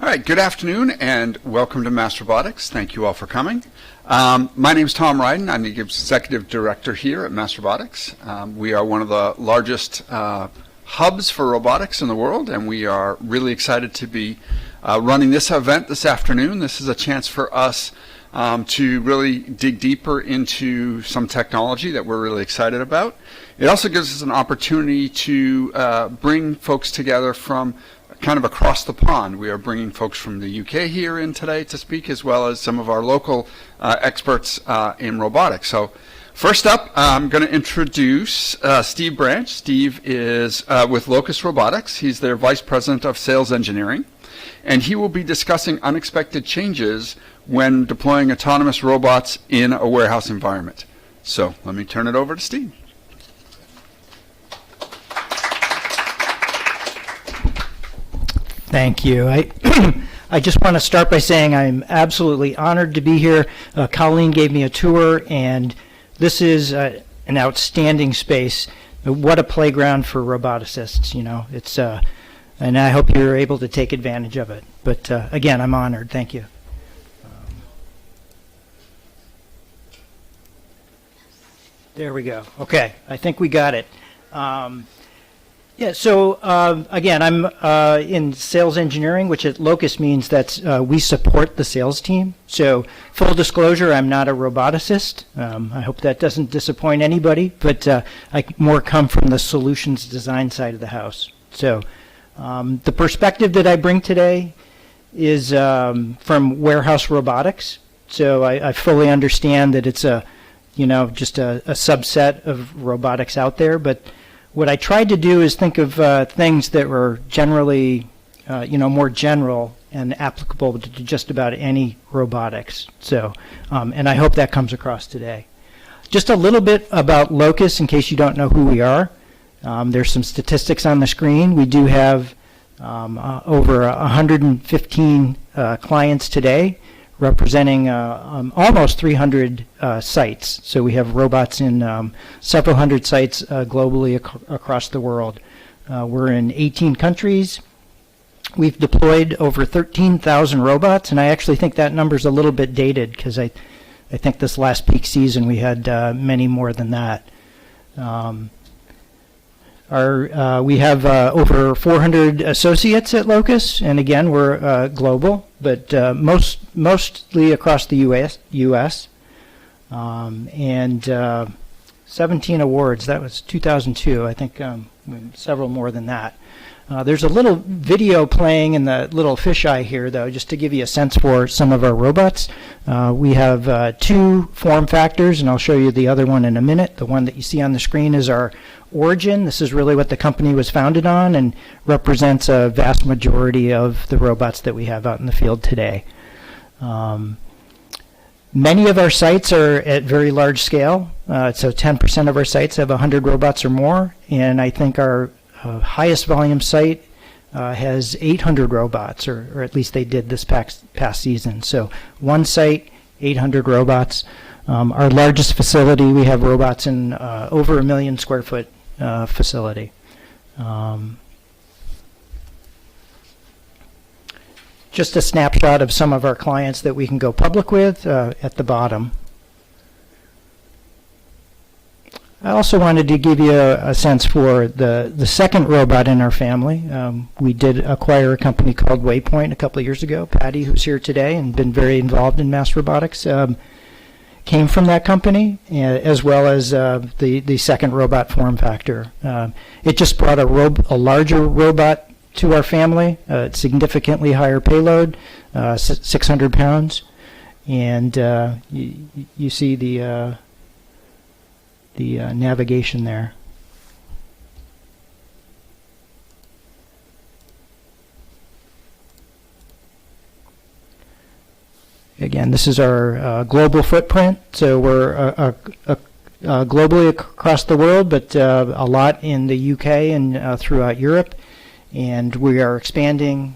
All right, good afternoon and welcome to Mass Robotics. Thank you all for coming. My name is Tom Ryden. I'm the Executive Director here at Mass Robotics. We are one of the largest hubs for robotics in the world, and we are really excited to be running this event this afternoon. This is a chance for us to really dig deeper into some technology that we're really excited about. It also gives us an opportunity to bring folks together from kind of across the pond. We are bringing folks from the UK here in today to speak, as well as some of our local experts in robotics. So first up, I'm going to introduce Steve Branch. Steve is with Locus Robotics. He's their Vice President of Sales Engineering, and he will be discussing unexpected changes when deploying autonomous robots in a warehouse environment. So let me turn it over to Steve. Thank you. I just want to start by saying I'm absolutely honored to be here. Colleen gave me a tour, and this is an outstanding space. What a playground for roboticists, you know. It's and I hope you're able to take advantage of it. But again, I'm honored. Thank you. There we go. Okay, I think we got it. Yeah, so again, I'm in sales engineering, which at Locus means that we support the sales team. So full disclosure, I'm not a roboticist. I hope that doesn't disappoint anybody, but I more come from the solutions design side of the house. So the perspective that I bring today is from warehouse robotics. So I fully understand that it's just a subset of robotics out there, but what I tried to do is think of things that were generally, more general and applicable to just about any robotics. So, and I hope that comes across today. Just a little bit about Locus, in case you don't know who we are. There's some statistics on the screen. We do have over 115 clients today, representing almost 300 sites. So we have robots in several hundred sites globally across the world. We're in 18 countries. We've deployed over 13,000 robots, and I actually think that number's a little bit dated because I think this last peak season we had many more than that. We have over 400 associates at Locus, and again, we're global, but mostly across the U.S. And 17 awards. That was 2002. I think several more than that. There's a little video playing in the little fisheye here, though, just to give you a sense for some of our robots. We have two form factors, and I'll show you the other one in a minute. The one that you see on the screen is our origin. This is really what the company was founded on and represents a vast majority of the robots that we have out in the field today. Many of our sites are at very large scale, so 10% of our sites have 100 robots or more, and I think our highest volume site has 800 robots, or at least they did this past season. So one site, 800 robots. Our largest facility, we have robots in over 1 million square foot facility. Just a snapshot of some of our clients that we can go public with at the bottom. I also wanted to give you a sense for the second robot in our family. We did acquire a company called Waypoint a couple of years ago. Patty, who's here today and been very involved in mass robotics, came from that company, as well as the second robot form factor. It just brought a larger robot to our family, significantly higher payload, 600 pounds, and you see the navigation there. Again, this is our global footprint. So we're globally across the world, but a lot in the UK and throughout Europe. And we are expanding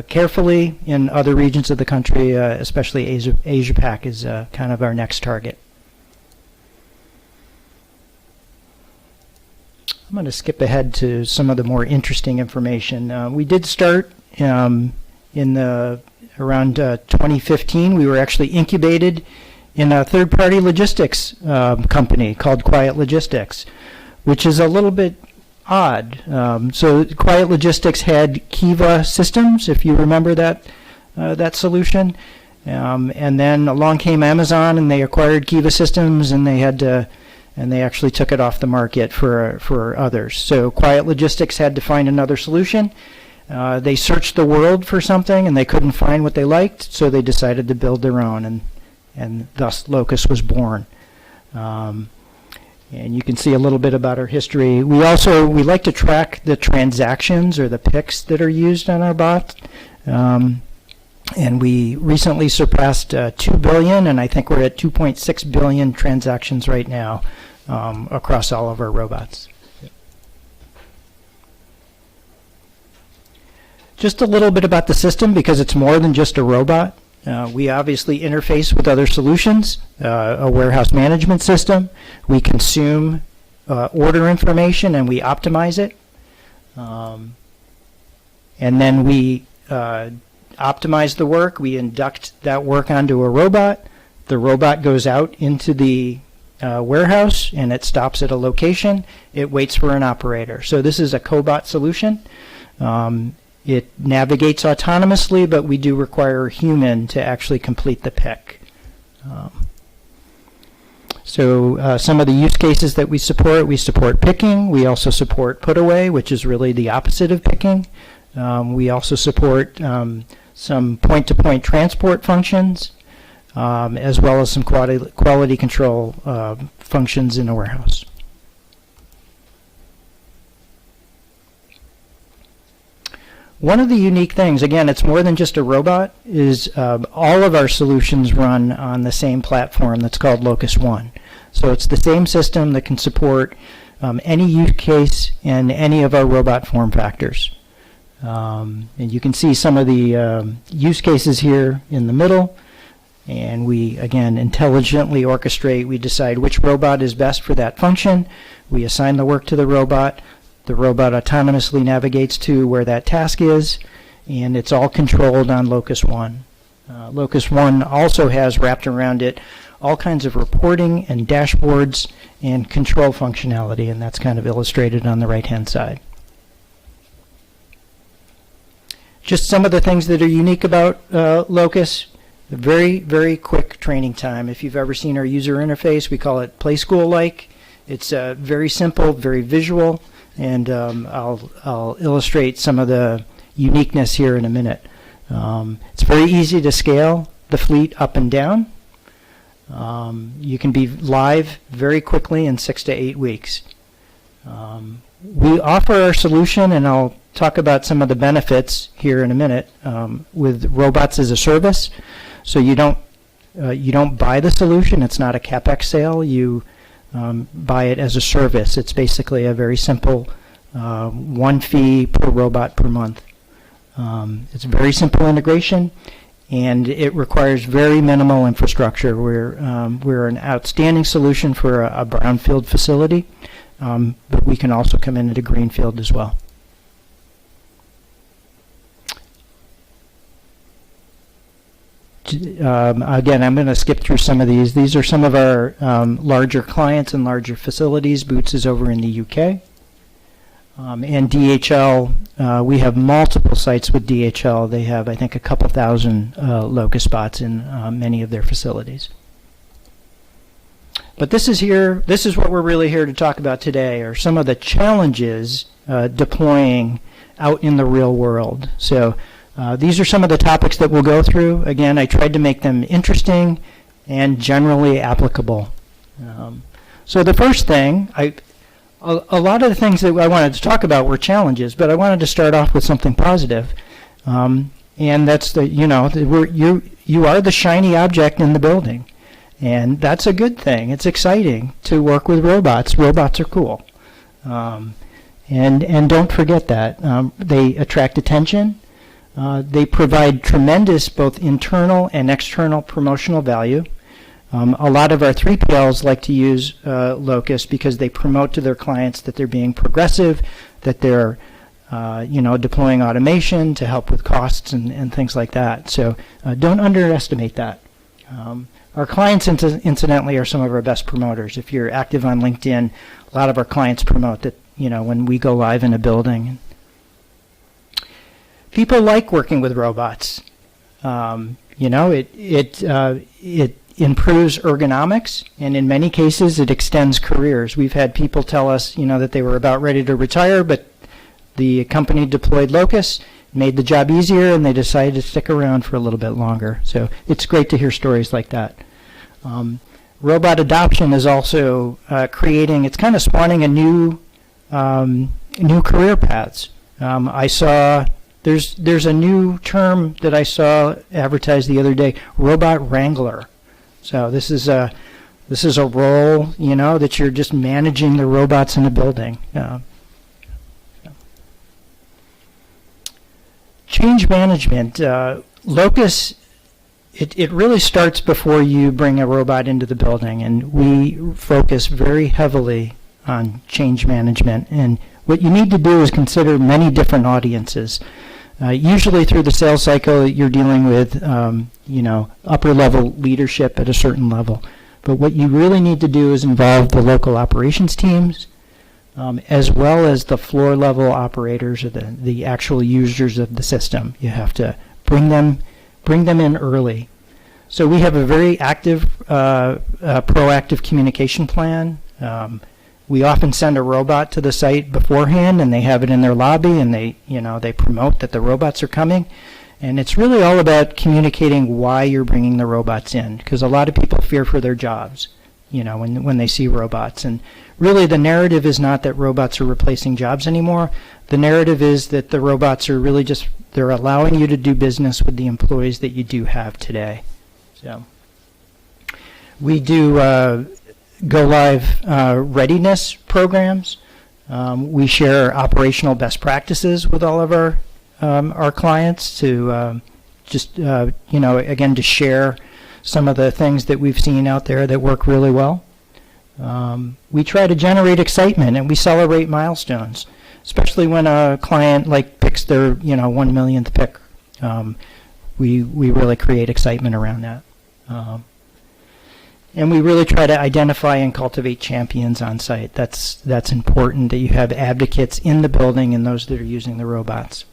carefully in other regions of the country, especially Asia Pac is kind of our next target. I'm going to skip ahead to some of the more interesting information. We did start around 2015, we were actually incubated in a third-party logistics company called Quiet Logistics, which is a little bit odd. So Quiet Logistics had Kiva Systems, if you remember that solution. And then along came Amazon, and they acquired Kiva Systems, and they actually took it off the market for others. So Quiet Logistics had to find another solution. They searched the world for something, and they couldn't find what they liked, so they decided to build their own, and thus Locus was born. And you can see a little bit about our history. We like to track the transactions or the picks that are used on our bot. And we recently surpassed 2 billion, and I think we're at 2.6 billion transactions right now across all of our robots. Just a little bit about the system, because it's more than just a robot. We obviously interface with other solutions, a warehouse management system. We consume order information and we optimize it. And then we optimize the work. We induct that work onto a robot. The robot goes out into the warehouse and it stops at a location. It waits for an operator. So this is a cobot solution. It navigates autonomously, but we do require a human to actually complete the pick. So some of the use cases that we support picking. We also support put away, which is really the opposite of picking. We also support some point-to-point transport functions, as well as some quality control functions in a warehouse. One of the unique things, again, it's more than just a robot, is all of our solutions run on the same platform that's called Locus One. So it's the same system that can support any use case in any of our robot form factors. And you can see some of the use cases here in the middle. And we, again, intelligently orchestrate. We decide which robot is best for that function. We assign the work to the robot. The robot autonomously navigates to where that task is, and it's all controlled on Locus One. Locus One also has wrapped around it all kinds of reporting and dashboards and control functionality, and that's kind of illustrated on the right-hand side. Just some of the things that are unique about Locus. Very, very quick training time. If you've ever seen our user interface, we call it Play School-like. It's very simple, very visual. And I'll illustrate some of the uniqueness here in a minute. It's very easy to scale the fleet up and down. You can be live very quickly in 6 to 8 weeks. We offer our solution, and I'll talk about some of the benefits here in a minute, with robots as a service. So you don't buy the solution. It's not a CapEx sale. You buy it as a service. It's basically a very simple one fee per robot per month. It's a very simple integration, and it requires very minimal infrastructure. We're an outstanding solution for a brownfield facility, but we can also come into greenfield as well. Again, I'm going to skip through some of these. These are some of our larger clients and larger facilities. Boots is over in the UK. And DHL, we have multiple sites with DHL. They have, I think, a couple thousand Locus spots in many of their facilities. But this is what we're really here to talk about today, are some of the challenges deploying out in the real world. So these are some of the topics that we'll go through. Again, I tried to make them interesting and generally applicable. So the first thing, a lot of the things that I wanted to talk about were challenges, but I wanted to start off with something positive. And that's you are the shiny object in the building. And that's a good thing. It's exciting to work with robots. Robots are cool. And don't forget that. They attract attention. They provide tremendous both internal and external promotional value. A lot of our 3PLs like to use Locus because they promote to their clients that they're being progressive, that they're deploying automation to help with costs and things like that. So don't underestimate that. Our clients, incidentally, are some of our best promoters. If you're active on LinkedIn, a lot of our clients promote that, when we go live in a building. People like working with robots. It improves ergonomics, and in many cases, it extends careers. We've had people tell us, that they were about ready to retire, but the company deployed Locus, made the job easier, and they decided to stick around for a little bit longer. So it's great to hear stories like that. Robot adoption is also it's kind of spawning a new career paths. I saw there's a new term that I saw advertised the other day, robot wrangler. So this is a role, that you're just managing the robots in a building. Change management. Locus, it really starts before you bring a robot into the building, and we focus very heavily on change management. And what you need to do is consider many different audiences. Usually through the sales cycle, you're dealing with, upper-level leadership at a certain level. But what you really need to do is involve the local operations teams, as well as the floor-level operators or the actual users of the system. You have to bring them in early. So we have a very active, proactive communication plan. We often send a robot to the site beforehand, and they have it in their lobby, and they promote that the robots are coming. And it's really all about communicating why you're bringing the robots in, because a lot of people fear for their jobs, when they see robots. And really the narrative is not that robots are replacing jobs anymore. The narrative is that the robots are really they're allowing you to do business with the employees that you do have today. So we do go live readiness programs. We share operational best practices with all of our clients to again, to share some of the things that we've seen out there that work really well. We try to generate excitement, and we celebrate milestones, especially when a client picks their 1 millionth pick. We really create excitement around that. And we really try to identify and cultivate champions on site. That's important, that you have advocates in the building and those that are using the robots.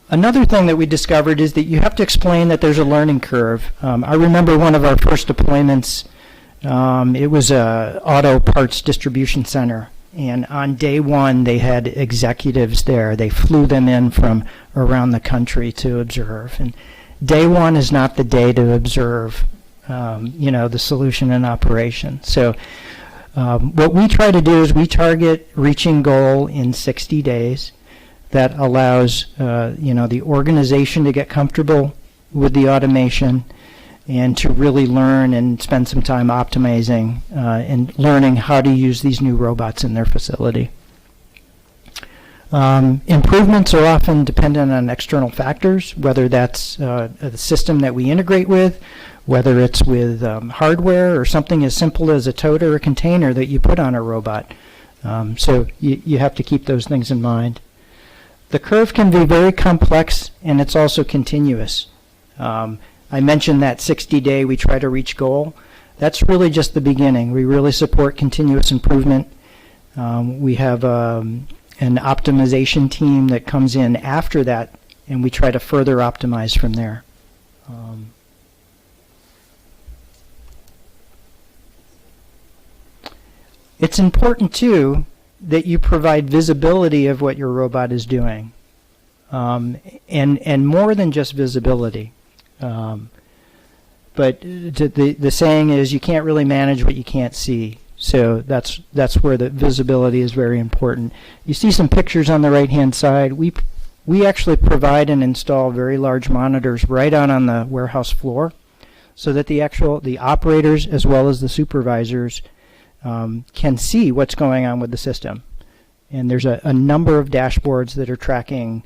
Another thing that we discovered is that you have to explain that there's a learning curve. I remember one of our first deployments, it was a auto parts distribution center. And on day one, they had executives there. They flew them in from around the country to observe. And day one is not the day to observe, the solution and operation. So what we try to do is we target reaching goal in 60 days. That allows, the organization to get comfortable with the automation and to really learn and spend some time optimizing and learning how to use these new robots in their facility. Improvements are often dependent on external factors, whether that's the system that we integrate with, whether it's with hardware or something as simple as a tote or a container that you put on a robot. So you have to keep those things in mind. The curve can be very complex, and it's also continuous. I mentioned that 60-day we try to reach goal. That's really just the beginning. We really support continuous improvement. We have an optimization team that comes in after that, and we try to further optimize from there. It's important, too, that you provide visibility of what your robot is doing, and more than just visibility. But the saying is you can't really manage what you can't see. So that's where the visibility is very important. You see some pictures on the right-hand side. We actually provide and install very large monitors right out on the warehouse floor, so that the operators as well as the supervisors can see what's going on with the system. And there's a number of dashboards that are tracking,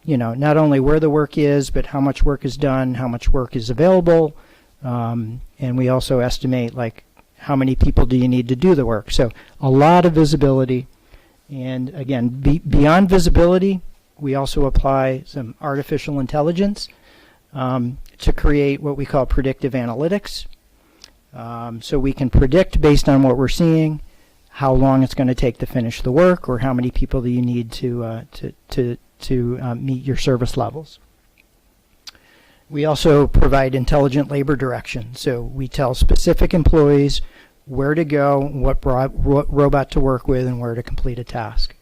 not only where the work is, but how much work is done, how much work is available, and we also estimate how many people do you need to do the work. So a lot of visibility, And again, beyond visibility, we also apply some artificial intelligence to create what we call predictive analytics. So we can predict based on what we're seeing how long it's going to take to finish the work, or how many people do you need to meet your service levels. We also provide intelligent labor direction. So we tell specific employees where to go, what robot to work with, and where to complete a task.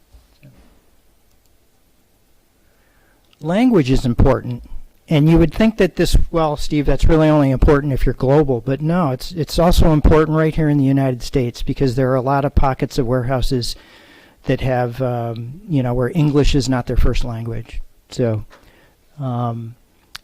Language is important. And you would think that this, well, Steve, that's really only important if you're global, but no, it's also important right here in the United States, because there are a lot of pockets of warehouses that have, where English is not their first language. So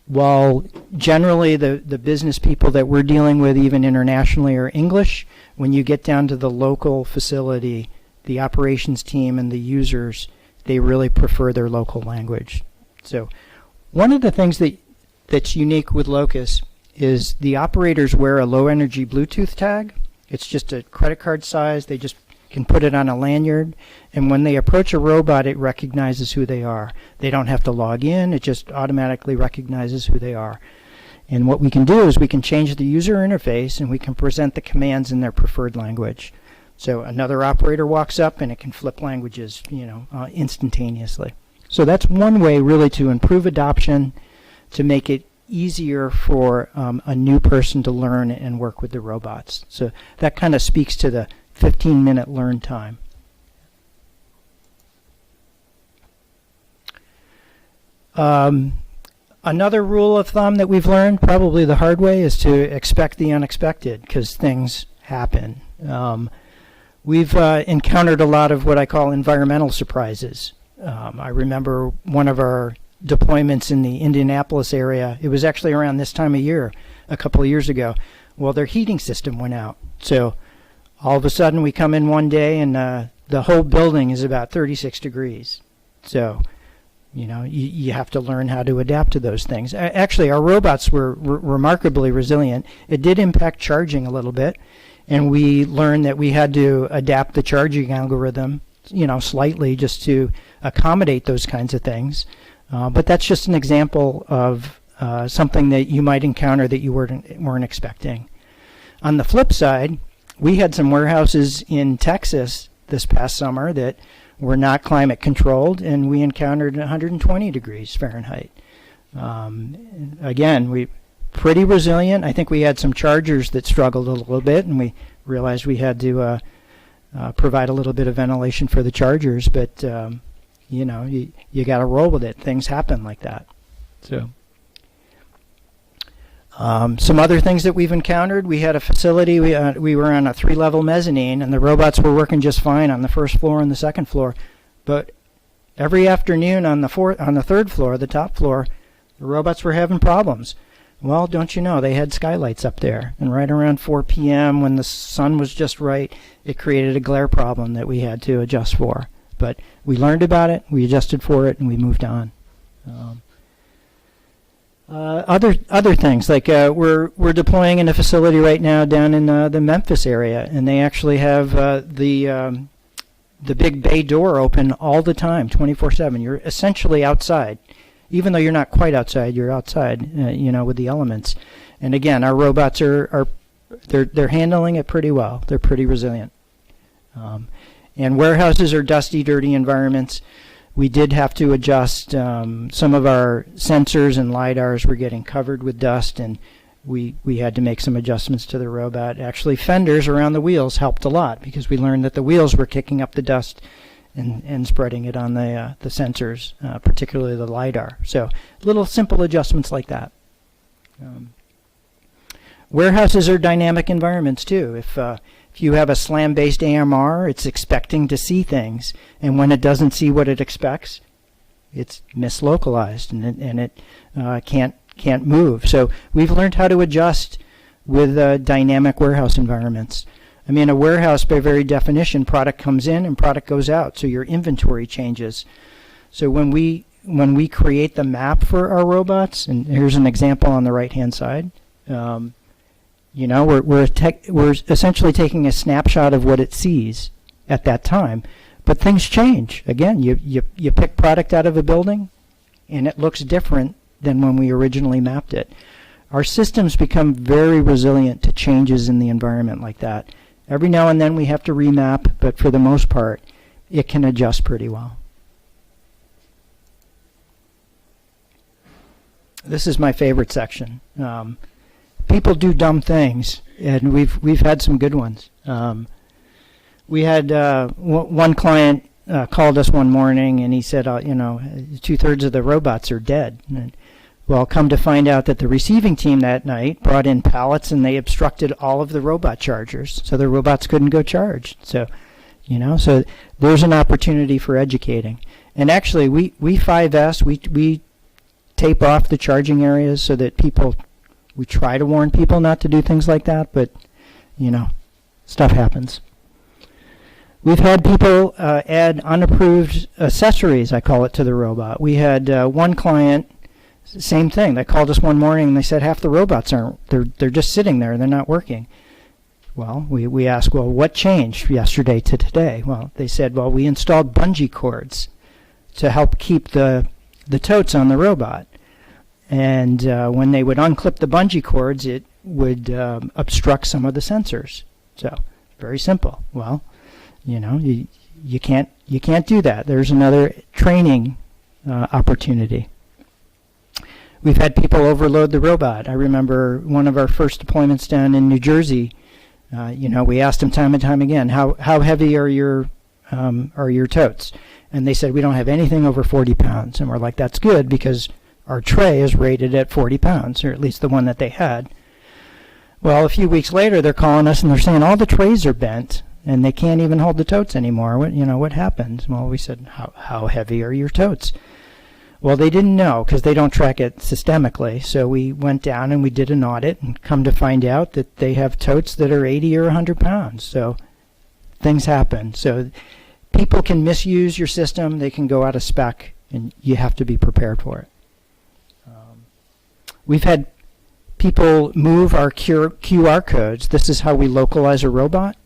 while generally the business people that we're dealing with, even internationally, are English, when you get down to the local facility, the operations team and the users, they really prefer their local language. So one of the things that's unique with Locus is the operators wear a low energy Bluetooth tag. It's just a credit card size. They just can put it on a lanyard, and when they approach a robot, it recognizes who they are. They don't have to log in. It just automatically recognizes who they are. And what we can do is we can change the user interface, and we can present the commands in their preferred language. So another operator walks up and it can flip languages, instantaneously. So that's one way really to improve adoption, to make it easier for a new person to learn and work with the robots. So that kind of speaks to the 15-minute learn time. Another rule of thumb that we've learned, probably the hard way, is to expect the unexpected, because things happen. We've encountered a lot of what I call environmental surprises. I remember one of our deployments in the Indianapolis area. It was actually around this time of year, a couple of years ago. Well, their heating system went out. So all of a sudden we come in one day and the whole building is about 36 degrees. So, you have to learn how to adapt to those things. Actually, our robots were remarkably resilient. It did impact charging a little bit, and we learned that we had to adapt the charging algorithm, slightly, just to accommodate those kinds of things. But that's just an example of something that you might encounter that you weren't expecting. On the flip side, we had some warehouses in Texas this past summer that were not climate controlled, and we encountered 120 degrees Fahrenheit. Again, we pretty resilient. I think we had some chargers that struggled a little bit, and we realized we had to provide a little bit of ventilation for the chargers, but you got to roll with it. Things happen like that. So some other things that we've encountered, we had a facility, we were on a 3-level mezzanine, and the robots were working just fine on the first floor and the second floor, but every afternoon on the third floor, the top floor, the robots were having problems. Well, don't you know, they had skylights up there, and right around 4 p.m. when the sun was just right, it created a glare problem that we had to adjust for. But we learned about it, we adjusted for it, and we moved on. Other things, like we're deploying in a facility right now down in the Memphis area, and they actually have the big bay door open all the time, 24/7. You're essentially outside. Even though you're not quite outside, you're outside, with the elements. And again, our robots they're handling it pretty well. They're pretty resilient. And warehouses are dusty, dirty environments. We did have to adjust. Some of our sensors and LiDARs were getting covered with dust, and we had to make some adjustments to the robot. Actually, fenders around the wheels helped a lot, because we learned that the wheels were kicking up the dust and spreading it on the sensors, particularly the LiDAR. So little simple adjustments like that. Warehouses are dynamic environments too. If you have a SLAM-based AMR, it's expecting to see things, and when it doesn't see what it expects, it's mislocalized, and it can't move. So we've learned how to adjust with dynamic warehouse environments. I mean, a warehouse, by very definition, product comes in and product goes out, so your inventory changes. So when we create the map for our robots, and here's an example on the right-hand side, we're essentially taking a snapshot of what it sees at that time, But things change. Again, you pick product out of a building, and it looks different than when we originally mapped it. Our systems become very resilient to changes in the environment like that. Every now and then we have to remap, but for the most part, it can adjust pretty well. This is my favorite section. People do dumb things, and we've had some good ones. We had one client called us one morning, and he said, you know, 2/3 of the robots are dead. And, well, come to find out that the receiving team that night brought in pallets, and they obstructed all of the robot chargers, so the robots couldn't go charge. So, you know, so there's an opportunity for educating. And actually, we 5S, we tape off the charging areas so that we try to warn people not to do things like that, but, you know, stuff happens. We've had people add unapproved accessories, I call it, to the robot. We had one client, same thing. They called us one morning and they said half the robots they're just sitting there, they're not working. Well, we asked, well, what changed yesterday to today? Well, they said, well, we installed bungee cords to help keep the totes on the robot. And when they would unclip the bungee cords, it would obstruct some of the sensors. So, very simple. Well, you know, you can't do that. There's another training opportunity. We've had people overload the robot. I remember one of our first deployments down in New Jersey. You know, we asked them time and time again, how heavy are your totes? And they said, we don't have anything over 40 pounds. And we're like, that's good, because our tray is rated at 40 pounds, or at least the one that they had. Well, a few weeks later, they're calling us and they're saying all the trays are bent and they can't even hold the totes anymore. What happened? Well, we said, how heavy are your totes? Well, they didn't know, because they don't track it systemically. So we went down and we did an audit, and come to find out that they have totes that are 80 or 100 pounds. So things happen. So people can misuse your system. They can go out of spec, and you have to be prepared for it. We've had people move our QR codes. This is how we localize a robot.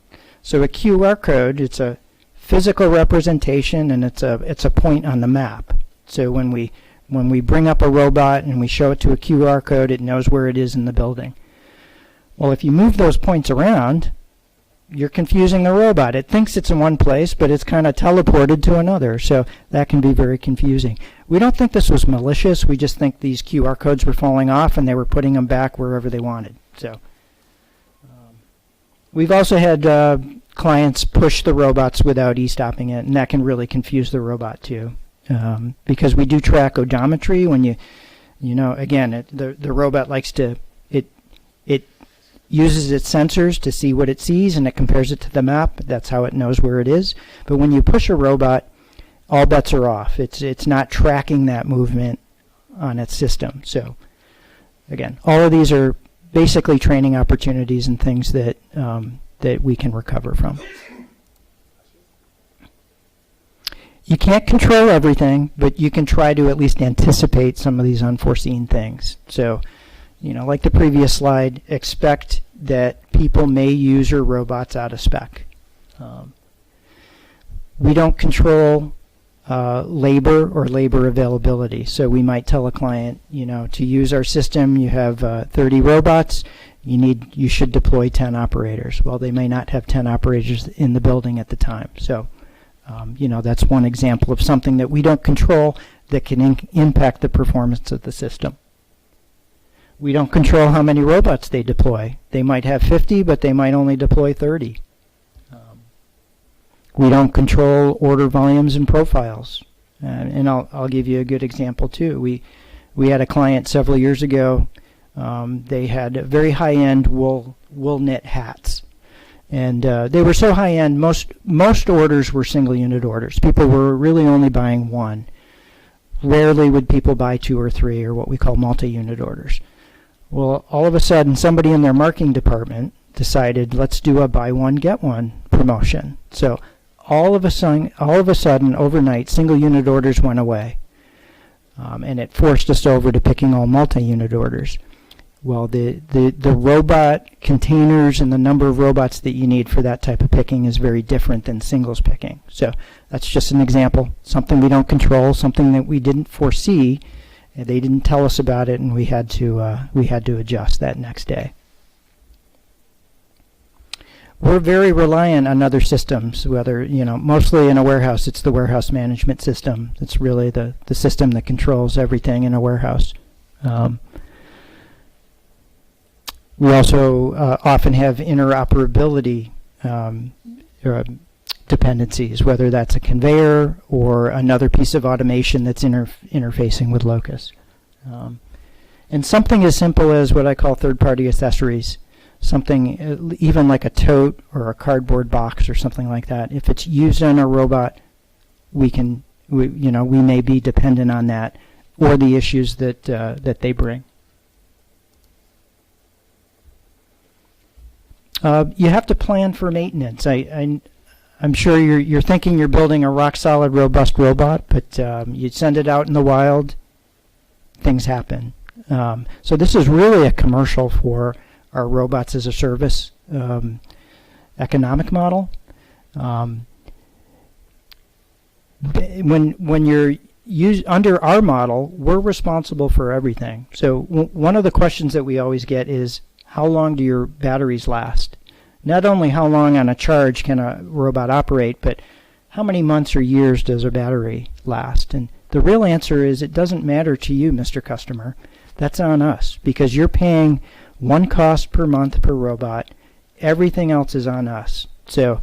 So a QR code, it's a physical representation, and it's a point on the map. So when we bring up a robot and we show it to a QR code, it knows where it is in the building. Well, if you move those points around, you're confusing the robot. It thinks it's in one place, but it's kind of teleported to another. So that can be very confusing. We don't think this was malicious. We just think these QR codes were falling off and they were putting them back wherever they wanted. So we've also had clients push the robots without e-stopping it, and that can really confuse the robot too. Because we do track odometry. When you know, again, the robot likes to, it uses its sensors to see what it sees, and it compares it to the map. That's how it knows where it is. But when you push a robot, all bets are off. It's not tracking that movement on its system. So again, all of these are basically training opportunities and things that that we can recover from. You can't control everything, but you can try to at least anticipate some of these unforeseen things. So, you know, like the previous slide, expect that people may use your robots out of spec. We don't control labor or labor availability. So we might tell a client, you know, to use our system, you have 30 robots, you should deploy 10 operators. Well, they may not have 10 operators in the building at the time. So, you know, that's one example of something that we don't control that can impact the performance of the system. We don't control how many robots they deploy. They might have 50, but they might only deploy 30. We don't control order volumes and profiles. And I'll give you a good example too. We had a client several years ago. They had very high-end wool knit hats. And they were so high-end, most orders were single-unit orders. People were really only buying one. Rarely would people buy 2 or 3, or what we call multi-unit orders. Well, all of a sudden, somebody in their marketing department decided, let's do a buy one, get one promotion. So all of a sudden, overnight, single-unit orders went away. And it forced us over to picking all multi-unit orders. Well, the robot containers and the number of robots that you need for that type of picking is very different than singles picking. So that's just an example, something we don't control, something that we didn't foresee. They didn't tell us about it, and we had to adjust that next day. We're very reliant on other systems, whether, mostly in a warehouse, it's the warehouse management system. It's really the system that controls everything in a warehouse. We also often have interoperability dependencies, whether that's a conveyor or another piece of automation that's interfacing with Locus. And something as simple as what I call third-party accessories, something even like a tote or a cardboard box or something like that. If it's used on a robot, we may be dependent on that or the issues that they bring. You have to plan for maintenance. I'm sure you're thinking you're building a rock-solid, robust robot, but you send it out in the wild, things happen. So this is really a commercial for our robots as a service economic model. When you're under our model, we're responsible for everything. So one of the questions that we always get is, how long do your batteries last? Not only how long on a charge can a robot operate, but how many months or years does a battery last? And the real answer is it doesn't matter to you, Mr. Customer. That's on us, because you're paying one cost per month per robot. Everything else is on us. So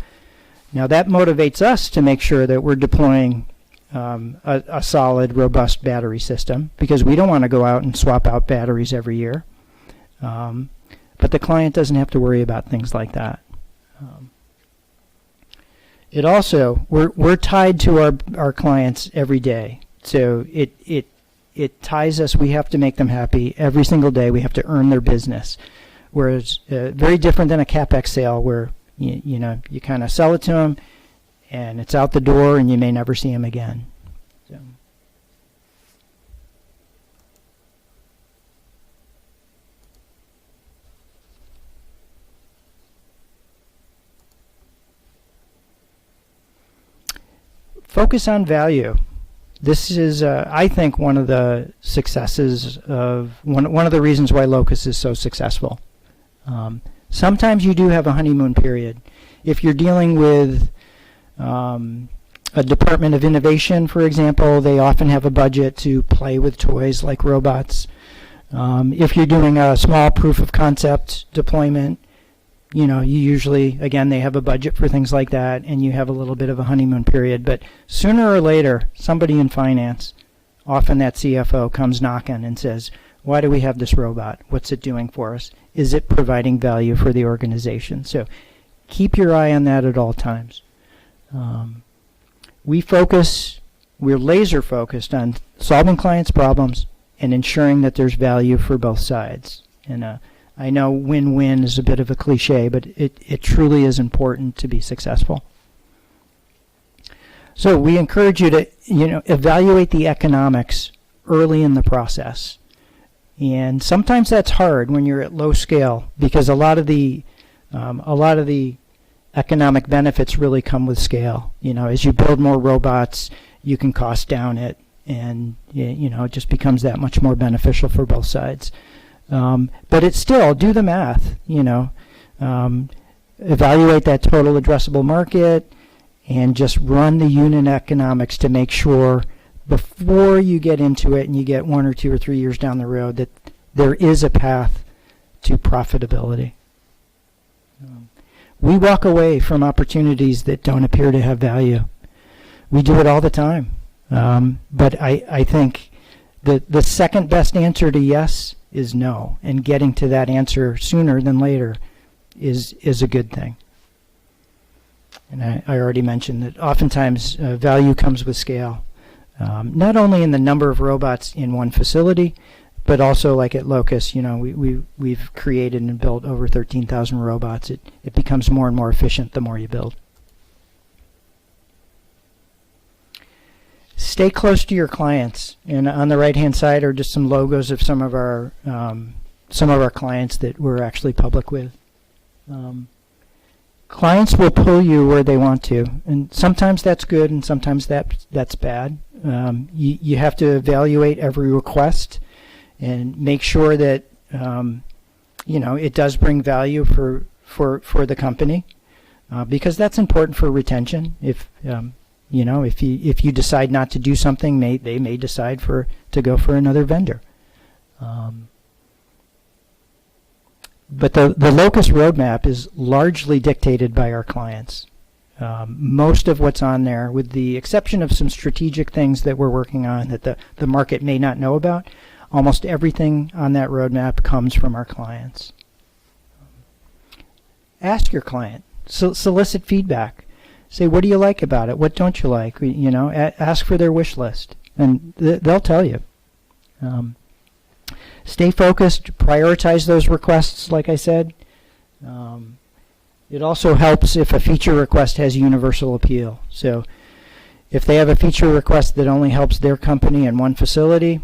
now that motivates us to make sure that we're deploying a solid, robust battery system, because we don't want to go out and swap out batteries every year. But the client doesn't have to worry about things like that. It also, we're tied to our clients every day. So it ties us. We have to make them happy every single day. We have to earn their business. Whereas very different than a CapEx sale, where you kind of sell it to them and it's out the door and you may never see them again. So. Focus on value. This is, I think, one of the successes of one of the reasons why Locus is so successful. Sometimes you do have a honeymoon period. If you're dealing with a department of innovation, for example, they often have a budget to play with toys like robots. If you're doing a small proof of concept deployment, you usually, again, they have a budget for things like that, and you have a little bit of a honeymoon period. But sooner or later, somebody in finance, often that CFO, comes knocking and says, why do we have this robot? What's it doing for us? Is it providing value for the organization? So keep your eye on that at all times. We're laser focused on solving clients' problems and ensuring that there's value for both sides. And I know win-win is a bit of a cliche, but it truly is important to be successful. So we encourage you to evaluate the economics early in the process. And sometimes that's hard when you're at low scale, because a lot of the economic benefits really come with scale. As you build more robots, you can cost down it, and it just becomes that much more beneficial for both sides. But it's still, do the math, evaluate that total addressable market and just run the unit economics to make sure before you get into it and you get 1 or 2 or 3 years down the road that there is a path to profitability. We walk away from opportunities that don't appear to have value. We do it all the time. But I think the second best answer to yes is no, and getting to that answer sooner than later is a good thing. And I already mentioned that oftentimes value comes with scale, not only in the number of robots in one facility, but also like at Locus, we've created and built over 13,000 robots. It becomes more and more efficient the more you build. Stay close to your clients, and on the right-hand side are just some logos of some of our some of our clients that we're actually public with. Clients will pull you where they want to, and sometimes that's good and sometimes that's bad. You have to evaluate every request and make sure that it does bring value for the company, because that's important for retention. If if you decide not to do something, they may decide to go for another vendor. But the Locus roadmap is largely dictated by our clients. Most of what's on there, with the exception of some strategic things that we're working on that the market may not know about, almost everything on that roadmap comes from our clients. Ask your client, solicit feedback. Say, what do you like about it? What don't you like? Ask for their wish list, and they'll tell you. Stay focused, prioritize those requests, like I said. It also helps if a feature request has universal appeal. So if they have a feature request that only helps their company in one facility,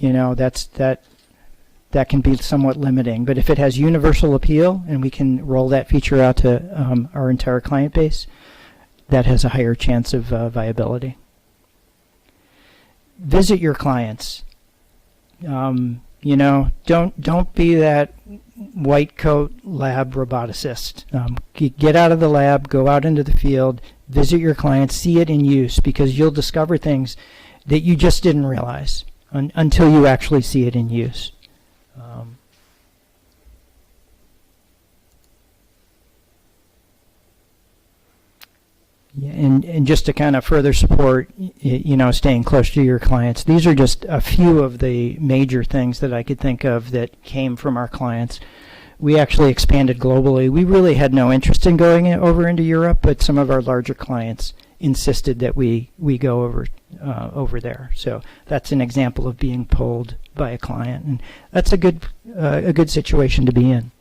that can be somewhat limiting. But if it has universal appeal and we can roll that feature out to our entire client base, that has a higher chance of viability. Visit your clients. Don't be that white coat lab roboticist. Get out of the lab, go out into the field, visit your clients, see it in use, because you'll discover things that you just didn't realize until you actually see it in use. And just to kind of further support, staying close to your clients, these are just a few of the major things that I could think of that came from our clients. We actually expanded globally. We really had no interest in going over into Europe, but some of our larger clients insisted that we go over there. So that's an example of being pulled by a client, and that's a good situation to be in.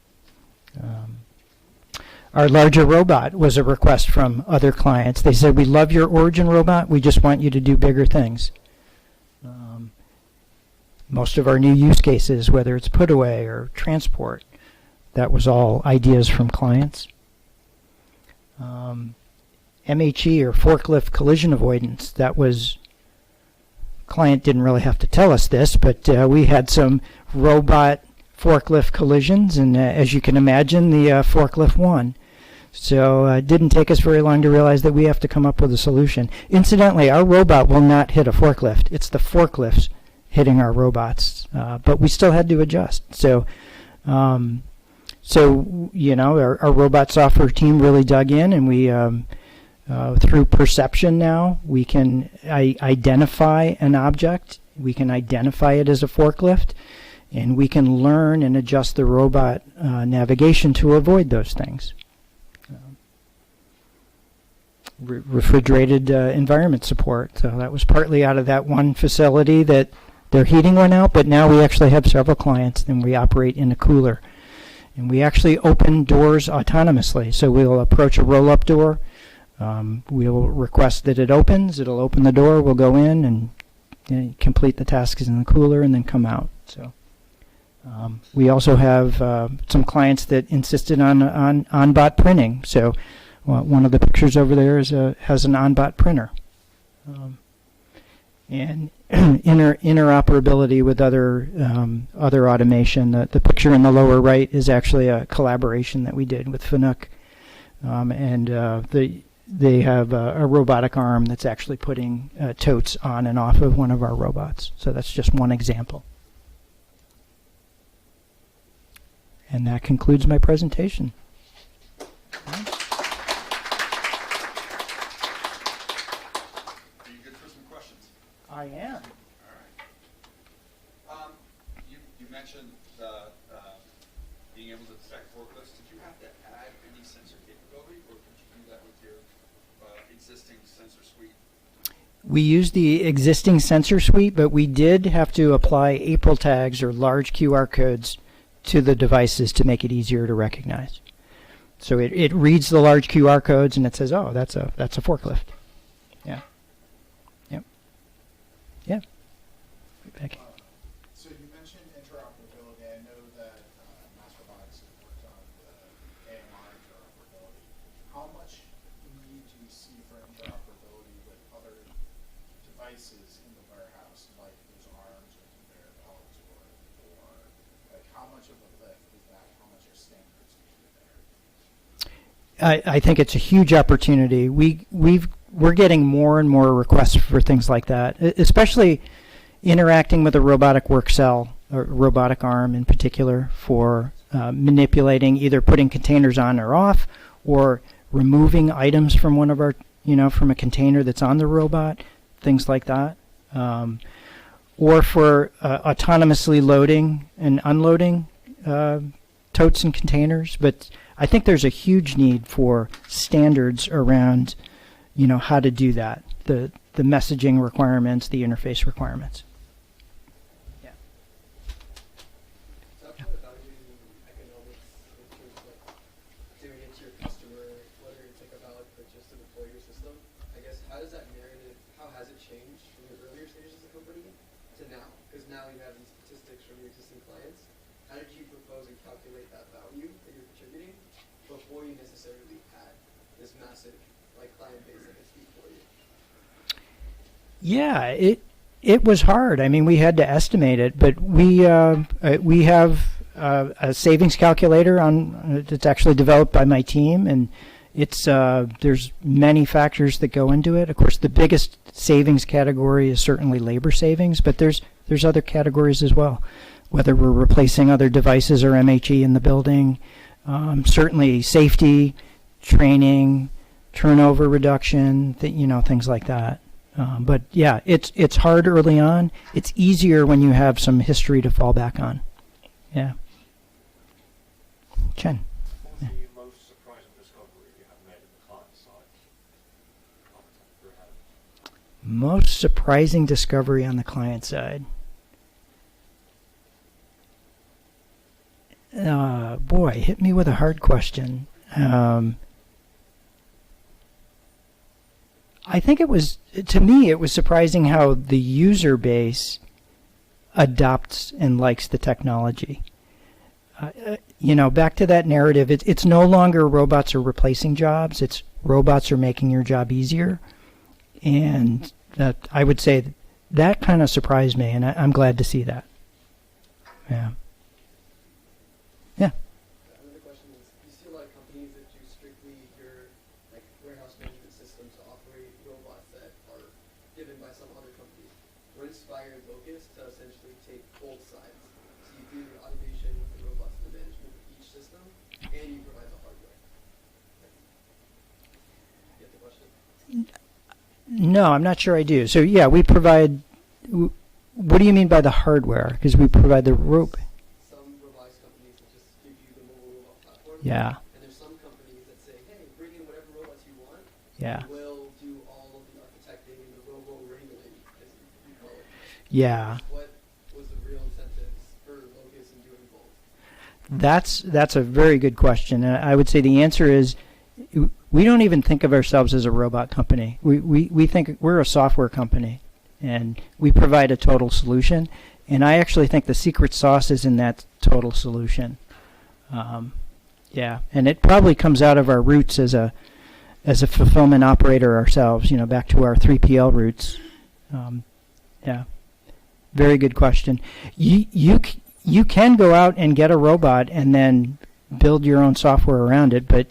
Our larger robot was a request from other clients. They said, we love your origin robot, we just want you to do bigger things. Most of our new use cases, whether it's put away or transport, that was all ideas from clients. MHE, or forklift collision avoidance, that was, client didn't really have to tell us this, but we had some robot forklift collisions, and as you can imagine, the forklift won. So it didn't take us very long to realize that we have to come up with a solution. Incidentally, our robot will not hit a forklift. It's the forklifts hitting our robots, but we still had to adjust. So, our robot software team really dug in, and we, through perception now, we can identify an object. We can identify it as a forklift, and we can learn and adjust the robot navigation to avoid those things. Refrigerated environment support. So that was partly out of that one facility that their heating went out, but now we actually have several clients and we operate in a cooler. And we actually open doors autonomously. So we'll approach a roll-up door. We'll request that it opens. It'll open the door. We'll go in and complete the tasks in the cooler and then come out. So we also have some clients that insisted on on-bot printing. So one of the pictures over there has an on-bot printer. And interoperability with other automation. The picture in the lower right is actually a collaboration that we did with Fanuc. They have a robotic arm that's actually putting totes on and off of one of our robots. So that's just one example. And that concludes my presentation. I am. All right. You mentioned being able to detect forklifts. Did you have to add any sensor capability, or could you do that with your existing sensor suite? We used the existing sensor suite, but we did have to apply April tags or large QR codes to the devices to make it easier to recognize. So it reads the large QR codes and it says, oh, that's a forklift. Yeah. Yeah. Becky. So you mentioned interoperability. I know devices in the warehouse, like those arms or conveyor belts or like how much of a lift is that? How much are standards usually there? I think it's a huge opportunity. We're getting more and more requests for things like that, especially interacting with a robotic work cell or robotic arm in particular for manipulating, either putting containers on or off, or removing items from one of our, from a container that's on the robot, things like that. Or for autonomously loading and unloading totes and containers. But I think there's a huge need for standards around, how to do that, the messaging requirements, the interface requirements. Talk about evaluating economics in terms of like doing it to your customer, whether it's like a valid purchase to deploy your system. I guess how does that narrative, how has it changed from your earlier stages as a company to now? Because now you have these statistics from your existing clients. How did you propose and calculate that value that you're contributing before you necessarily had this massive like client base that can speak for you? Yeah, it was hard. I mean, we had to estimate it, but we have a savings calculator on it's actually developed by my team, and it's there's many factors that go into it. Of course, the biggest savings category is certainly labor savings, but there's other categories as well, whether we're replacing other devices or MHE in the building, certainly safety, training, turnover reduction, things like that. But yeah, it's hard early on. It's easier when you have some history to fall back on. Yeah. Chen. What's the most surprising discovery you have made on the client side? Most surprising discovery on the client side. Boy, hit me with a hard question. I think to me, it was surprising how the user base adopts and likes the technology. Back to that narrative, it's no longer robots are replacing jobs, it's robots are making your job easier. And I would say that kind of surprised me, and I'm glad to see that. Yeah. Yeah. Another question is, you see a lot of companies that do strictly your like warehouse management system to operate robots that are given by some other company. What inspired Locus to essentially take both sides? So you do the automation with the robots and the management of each system, and you provide the hardware. Get the question? No, I'm not sure I do. So yeah, we provide. What do you mean by the hardware? Because we provide the rope. Some robotics companies that just give you the mobile robot platform. Yeah. And there's some companies that say, hey, bring in whatever robots you want. Yeah. We'll do all of the architecting and the robo-wrangling, as you call it. Yeah. What was the real incentives for Locus in doing both? That's a very good question. And I would say the answer is we don't even think of ourselves as a robot company. We think we're a software company, and we provide a total solution. And I actually think the secret sauce is in that total solution. Yeah, and it probably comes out of our roots as a fulfillment operator ourselves. Back to our 3PL roots. Yeah, very good question. You can go out and get a robot and then build your own software around it, but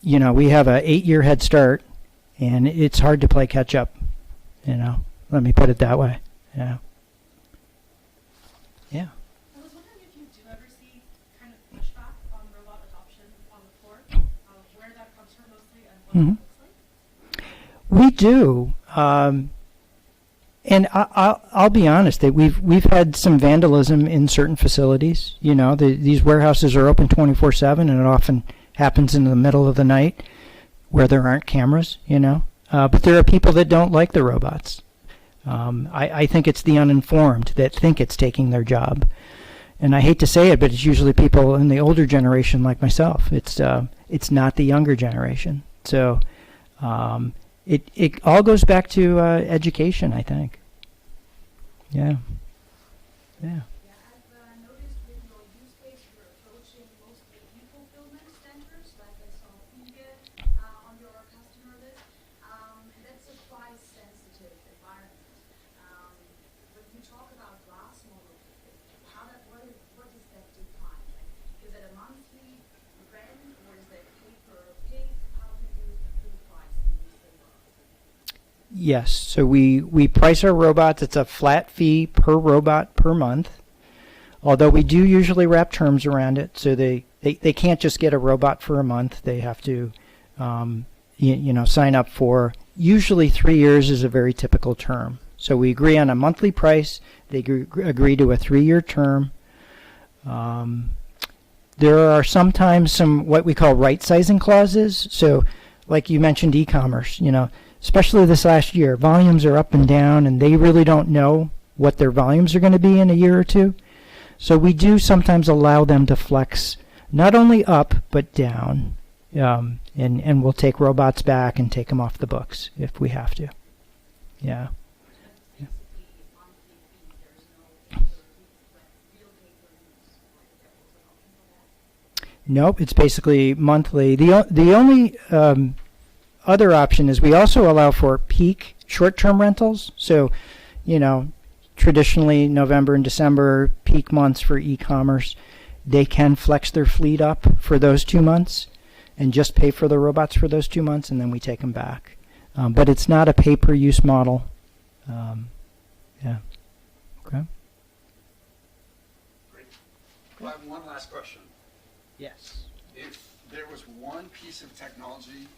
we have a 8-year head start, and it's hard to play catch up. Let me put it that way. Yeah. Yeah. I was wondering if you do ever see kind of pushback on robot adoption on the floor, where that comes from mostly, and what Mhm. it looks like. We do, and I'll be honest that we've had some vandalism in certain facilities. These warehouses are open 24/7, and it often happens in the middle of the night where there aren't cameras. But there are people that don't like the robots. I think it's the uninformed that think it's taking their job, and I hate to say it, but it's usually people in the older generation like myself. It's not the younger generation. So. It all goes back to education, I think. Yeah. Yeah. Yeah, I've noticed with your use case, you're approaching mostly e-fulfillment centers, like I saw Uber on your customer list, and that's a price-sensitive environment. Yes. So we price our robots. It's a flat fee per robot per month. Although we do usually wrap terms around it, so they can't just get a robot for a month. They have to, sign up for. Usually 3 years is a very typical term. So we agree on a monthly price. They agree to a 3-year term. There are sometimes some what we call right-sizing clauses. So, like you mentioned, e-commerce. Especially this last year, volumes are up and down, and they really don't know what their volumes are going to be in a year or two. So we do sometimes allow them to flex not only up but down, and we'll take robots back and take them off the books if we have to. Yeah. Nope, it's basically monthly. The only other option is we also allow for peak short-term rentals. So, traditionally November and December, peak months for e-commerce, they can flex their fleet up for those 2 months and just pay for the robots for those 2 months, and then we take them back. But it's not a pay-per-use model. Yeah. Okay. Great. I have one last question. Yes. If there was one piece of technology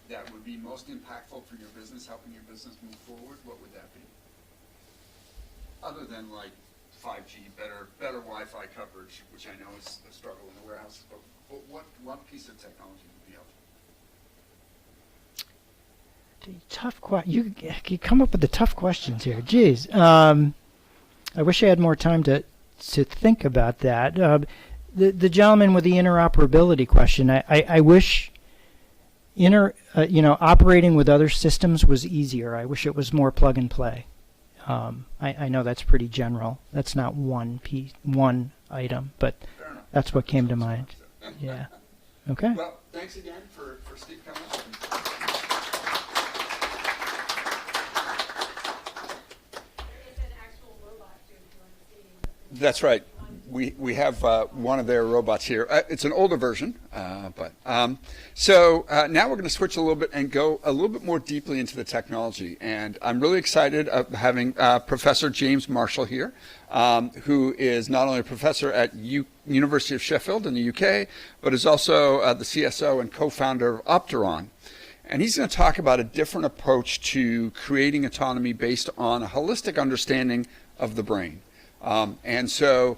that would be most impactful for your business, helping your business move forward, what would that be? Other than like 5G, better Wi-Fi coverage, which I know is a struggle in the warehouse, but what one piece of technology would be helpful? Tough question. You come up with the tough questions here. Jeez. I wish I had more time to think about that. The gentleman with the interoperability question, I wish operating with other systems was easier. I wish it was more plug and play. I know that's pretty general. That's not one item, but that's what came to mind. Yeah. Okay. Well, thanks again for Steve coming up. That's right. We have one of their robots here. It's an older version, so now we're going to switch a little bit and go a little bit more deeply into the technology. And I'm really excited of having Professor James Marshall here, who is not only a professor at University of Sheffield in the UK, but is also the CSO and co-founder of Opteran. And he's going to talk about a different approach to creating autonomy based on a holistic understanding of the brain. And so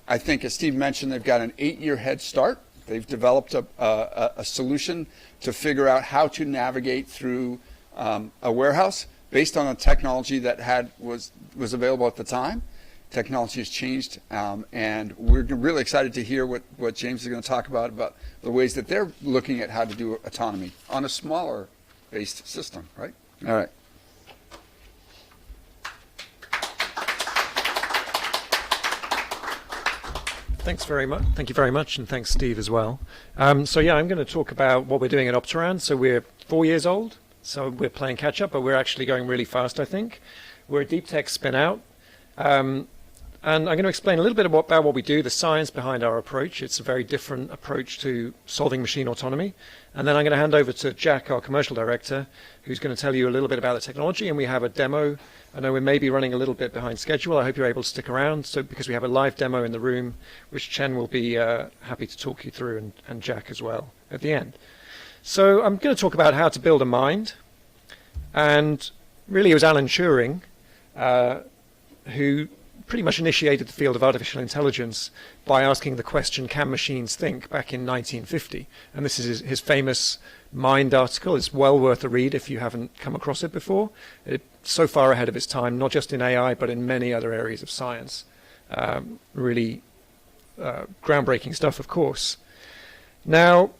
I think, as Steve mentioned, they've got an 8-year head start. They've developed a solution to figure out how to navigate through a warehouse based on a technology that was available at the time. Technology has changed, and we're really excited to hear what James is going to talk about the ways that they're looking at how to do autonomy on a smaller based system, right? All right. Thanks very much. Thank you very much, and thanks, Steve, as well. So yeah, I'm going to talk about what we're doing at Opteran. So we're 4 years old, so we're playing catch up, but we're actually going really fast, I think. We're a deep tech spin out. And I'm going to explain a little bit about what we do, the science behind our approach. It's a very different approach to solving machine autonomy. And then I'm going to hand over to Jack, our commercial director, who's going to tell you a little bit about the technology. And we have a demo. I know we may be running a little bit behind schedule. I hope you're able to stick around, because we have a live demo in the room, which Chen will be happy to talk you through, and Jack as well at the end. So I'm going to talk about how to build a mind. And really, it was Alan Turing who pretty much initiated the field of artificial intelligence by asking the question, can machines think, back in 1950. And this is his famous Mind article. It's well worth a read if you haven't come across it before. It's so far ahead of its time, not just in AI, but in many other areas of science. Really groundbreaking stuff, of course. Now,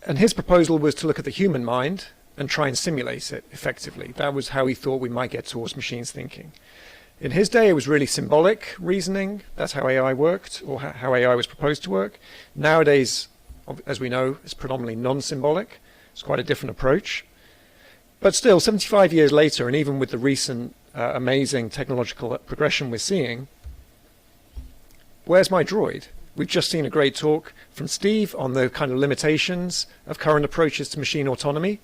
and his proposal was to look at the human mind and try and simulate it effectively. That was how he thought we might get towards machines thinking. In his day, it was really symbolic reasoning. That's how AI worked, or how AI was proposed to work. Nowadays, as we know, it's predominantly non-symbolic. It's quite a different approach. But still, 75 years later, and even with the recent amazing technological progression we're seeing, where's my droid? We've just seen a great talk from Steve on the kind of limitations of current approaches to machine autonomy.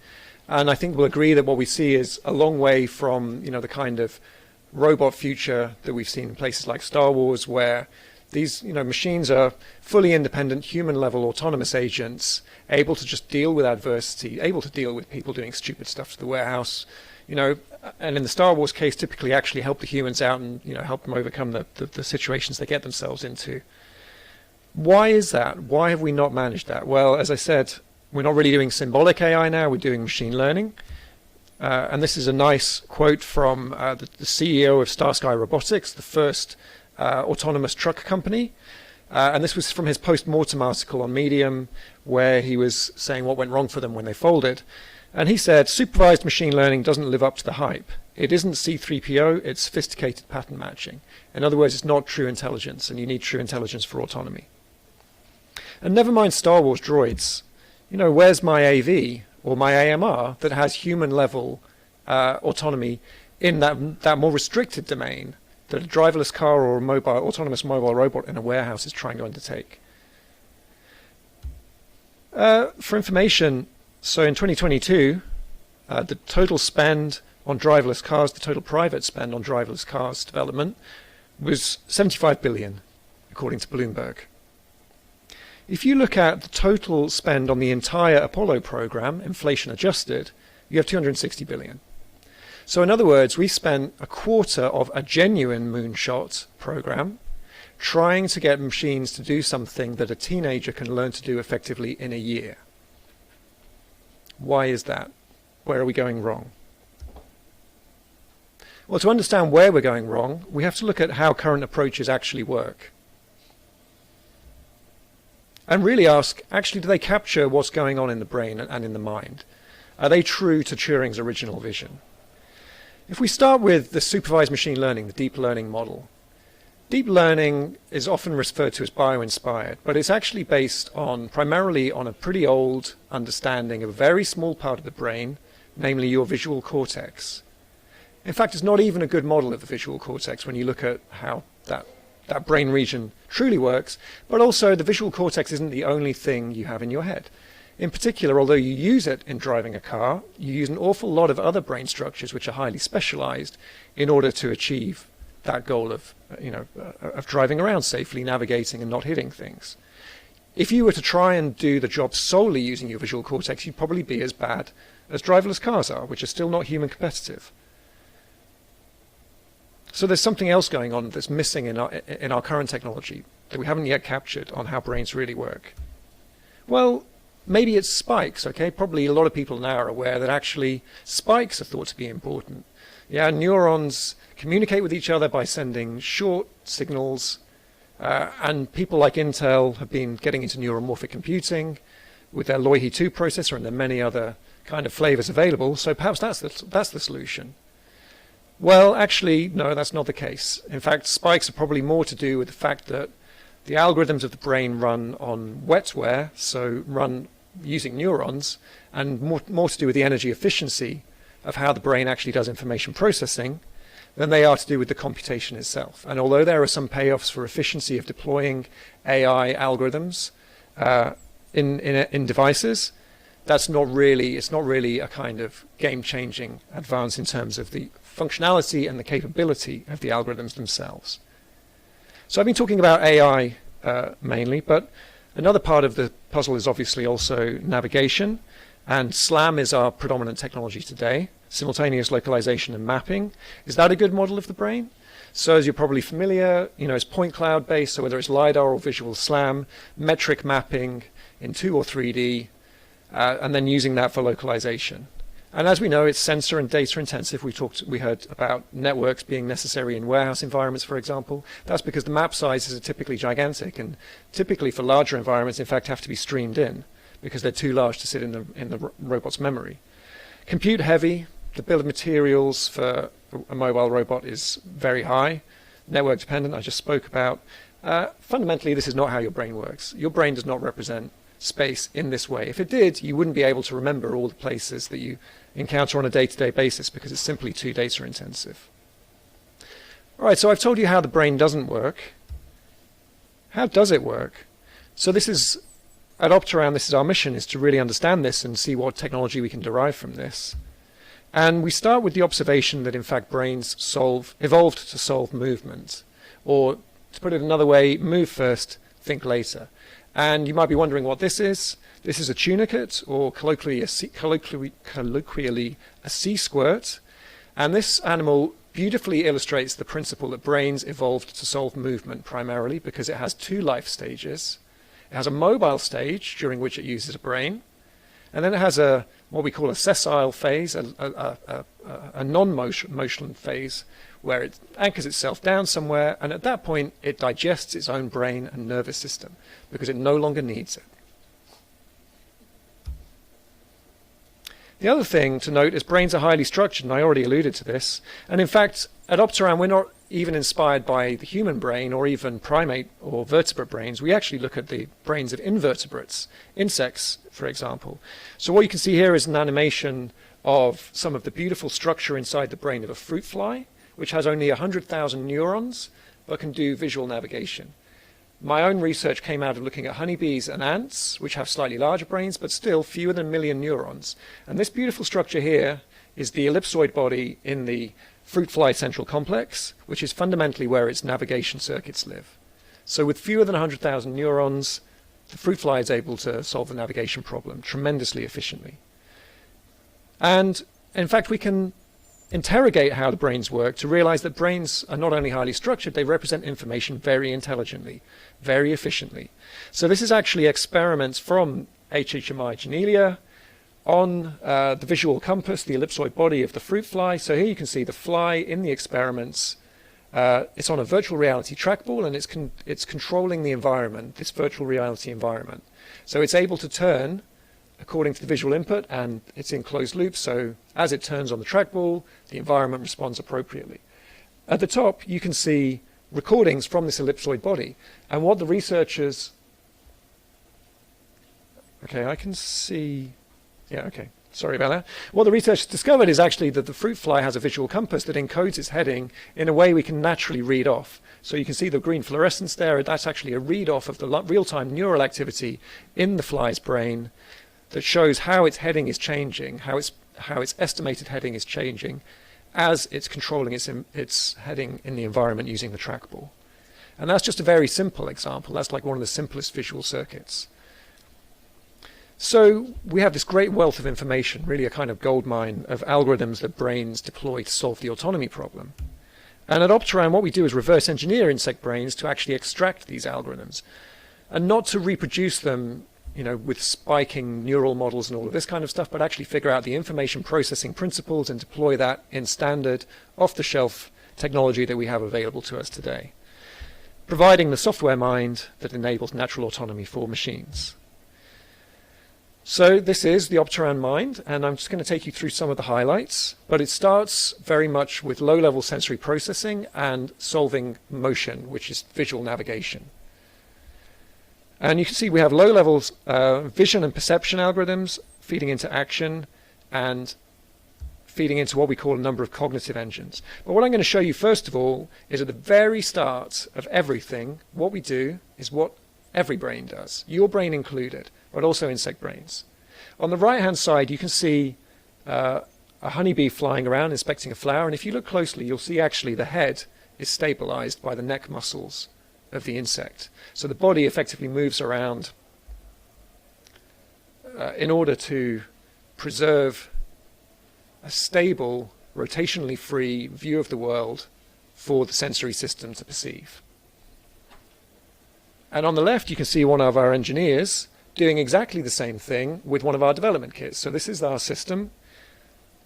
And I think we'll agree that what we see is a long way from, the kind of robot future that we've seen in places like Star Wars, where these, machines are fully independent, human-level autonomous agents, able to just deal with adversity, able to deal with people doing stupid stuff to the warehouse, and in the Star Wars case, typically actually help the humans out and, help them overcome the situations they get themselves into. Why is that? Why have we not managed that? Well, as I said, we're not really doing symbolic AI now, we're doing machine learning. And this is a nice quote from the CEO of Starsky Robotics, the first autonomous truck company. And this was from his post-mortem article on Medium, where he was saying what went wrong for them when they folded. And he said, supervised machine learning doesn't live up to the hype. It isn't C3PO, it's sophisticated pattern matching. In other words, it's not true intelligence, and you need true intelligence for autonomy. And never mind Star Wars droids. Where's my AV or my AMR that has human-level autonomy in that more restricted domain that a driverless car or a autonomous mobile robot in a warehouse is trying to undertake? For information, so in 2022, the total spend on driverless cars, the total private spend on driverless cars development was 75 billion, according to Bloomberg. If you look at the total spend on the entire Apollo program, inflation adjusted, you have 260 billion. So in other words, we spent a quarter of a genuine moonshot program trying to get machines to do something that a teenager can learn to do effectively in a year. Why is that? Where are we going wrong? Well, to understand where we're going wrong, we have to look at how current approaches actually work. And really ask, actually, do they capture what's going on in the brain and in the mind? Are they true to Turing's original vision? If we start with the supervised machine learning, the deep learning model, deep learning is often referred to as bio-inspired, but it's actually based primarily on a pretty old understanding of a very small part of the brain, namely your visual cortex. In fact, it's not even a good model of the visual cortex when you look at how that brain region truly works, but also the visual cortex isn't the only thing you have in your head. In particular, although you use it in driving a car, you use an awful lot of other brain structures which are highly specialized in order to achieve that goal of driving around safely, navigating and not hitting things. If you were to try and do the job solely using your visual cortex, you'd probably be as bad as driverless cars are, which are still not human competitive. So there's something else going on that's missing in our current technology that we haven't yet captured on how brains really work. Well, maybe it's spikes, okay? Probably a lot of people now are aware that actually spikes are thought to be important. Yeah, neurons communicate with each other by sending short signals, and people like Intel have been getting into neuromorphic computing with their Loihi 2 processor, and there are many other kind of flavors available, so perhaps that's the solution. Well, actually, no, that's not the case. In fact, spikes are probably more to do with the fact that the algorithms of the brain run on wetware, so run using neurons, and more to do with the energy efficiency of how the brain actually does information processing than they are to do with the computation itself. And although there are some payoffs for efficiency of deploying AI algorithms in devices, it's not really a kind of game-changing advance in terms of the functionality and the capability of the algorithms themselves. So I've been talking about AI mainly, but another part of the puzzle is obviously also navigation, and SLAM is our predominant technology today, simultaneous localization and mapping. Is that a good model of the brain? So as you're probably familiar, it's point cloud based, so whether it's LiDAR or visual SLAM, metric mapping in 2 or 3D, and then using that for localization. And as we know, it's sensor and data intensive. We heard about networks being necessary in warehouse environments, for example. That's because the map sizes are typically gigantic, and typically for larger environments, in fact, have to be streamed in because they're too large to sit in the robot's memory. Compute heavy. The bill of materials for a mobile robot is very high. Network dependent, I just spoke about. Fundamentally, this is not how your brain works. Your brain does not represent space in this way. If it did, you wouldn't be able to remember all the places that you encounter on a day-to-day basis because it's simply too data intensive. All right, so I've told you how the brain doesn't work. How does it work? So this is at Opteran, this is our mission, is to really understand this and see what technology we can derive from this. And we start with the observation that, in fact, brains evolved to solve movement. Or, to put it another way, move first, think later. And you might be wondering what this is. This is a tunicate, or colloquially a sea squirt. And this animal beautifully illustrates the principle that brains evolved to solve movement primarily because it has two life stages. It has a mobile stage during which it uses a brain, and then it has what we call a sessile phase, a non-motion phase, where it anchors itself down somewhere, and at that point it digests its own brain and nervous system because it no longer needs it. The other thing to note is brains are highly structured, and I already alluded to this. And in fact, at Opteran, we're not even inspired by the human brain or even primate or vertebrate brains. We actually look at the brains of invertebrates, insects, for example. So what you can see here is an animation of some of the beautiful structure inside the brain of a fruit fly, which has only 100,000 neurons, but can do visual navigation. My own research came out of looking at honeybees and ants, which have slightly larger brains, but still fewer than a million neurons. And this beautiful structure here is the ellipsoid body in the fruit fly central complex, which is fundamentally where its navigation circuits live. So with fewer than 100,000 neurons, the fruit fly is able to solve the navigation problem tremendously efficiently. And in fact, we can interrogate how the brains work to realize that brains are not only highly structured, they represent information very intelligently, very efficiently. So this is actually experiments from HHMI Genelia on the visual compass, the ellipsoid body of the fruit fly. So here you can see the fly in the experiments. It's on a virtual reality trackball, and it's controlling the environment, this virtual reality environment. So it's able to turn according to the visual input, and it's in closed loop, so as it turns on the trackball, the environment responds appropriately. At the top, you can see recordings from this ellipsoid body, and what the researchers... Okay, I can see... Yeah, okay, sorry about that. What the researchers discovered is actually that the fruit fly has a visual compass that encodes its heading in a way we can naturally read off. So you can see the green fluorescence there, that's actually a read-off of the real-time neural activity in the fly's brain that shows how its heading is changing, how its estimated heading is changing as it's controlling its heading in the environment using the trackball. And that's just a very simple example. That's like one of the simplest visual circuits. So we have this great wealth of information, really a kind of goldmine of algorithms that brains deploy to solve the autonomy problem. And at Opteran, what we do is reverse engineer insect brains to actually extract these algorithms and not to reproduce them, you know, with spiking neural models and all of this kind of stuff, but actually figure out the information processing principles and deploy that in standard, off-the-shelf technology that we have available to us today, providing the software mind that enables natural autonomy for machines. So this is the Opteran mind, and I'm just going to take you through some of the highlights, but it starts very much with low-level sensory processing and solving motion, which is visual navigation. And you can see we have low levels vision and perception algorithms feeding into action and feeding into what we call a number of cognitive engines. But what I'm going to show you first of all is at the very start of everything, what we do is what every brain does, your brain included, but also insect brains. On the right-hand side, you can see a honeybee flying around inspecting a flower, and if you look closely, you'll see actually the head is stabilized by the neck muscles of the insect. So the body effectively moves around in order to preserve a stable, rotationally free view of the world for the sensory system to perceive. And on the left, you can see one of our engineers doing exactly the same thing with one of our development kits. So this is our system.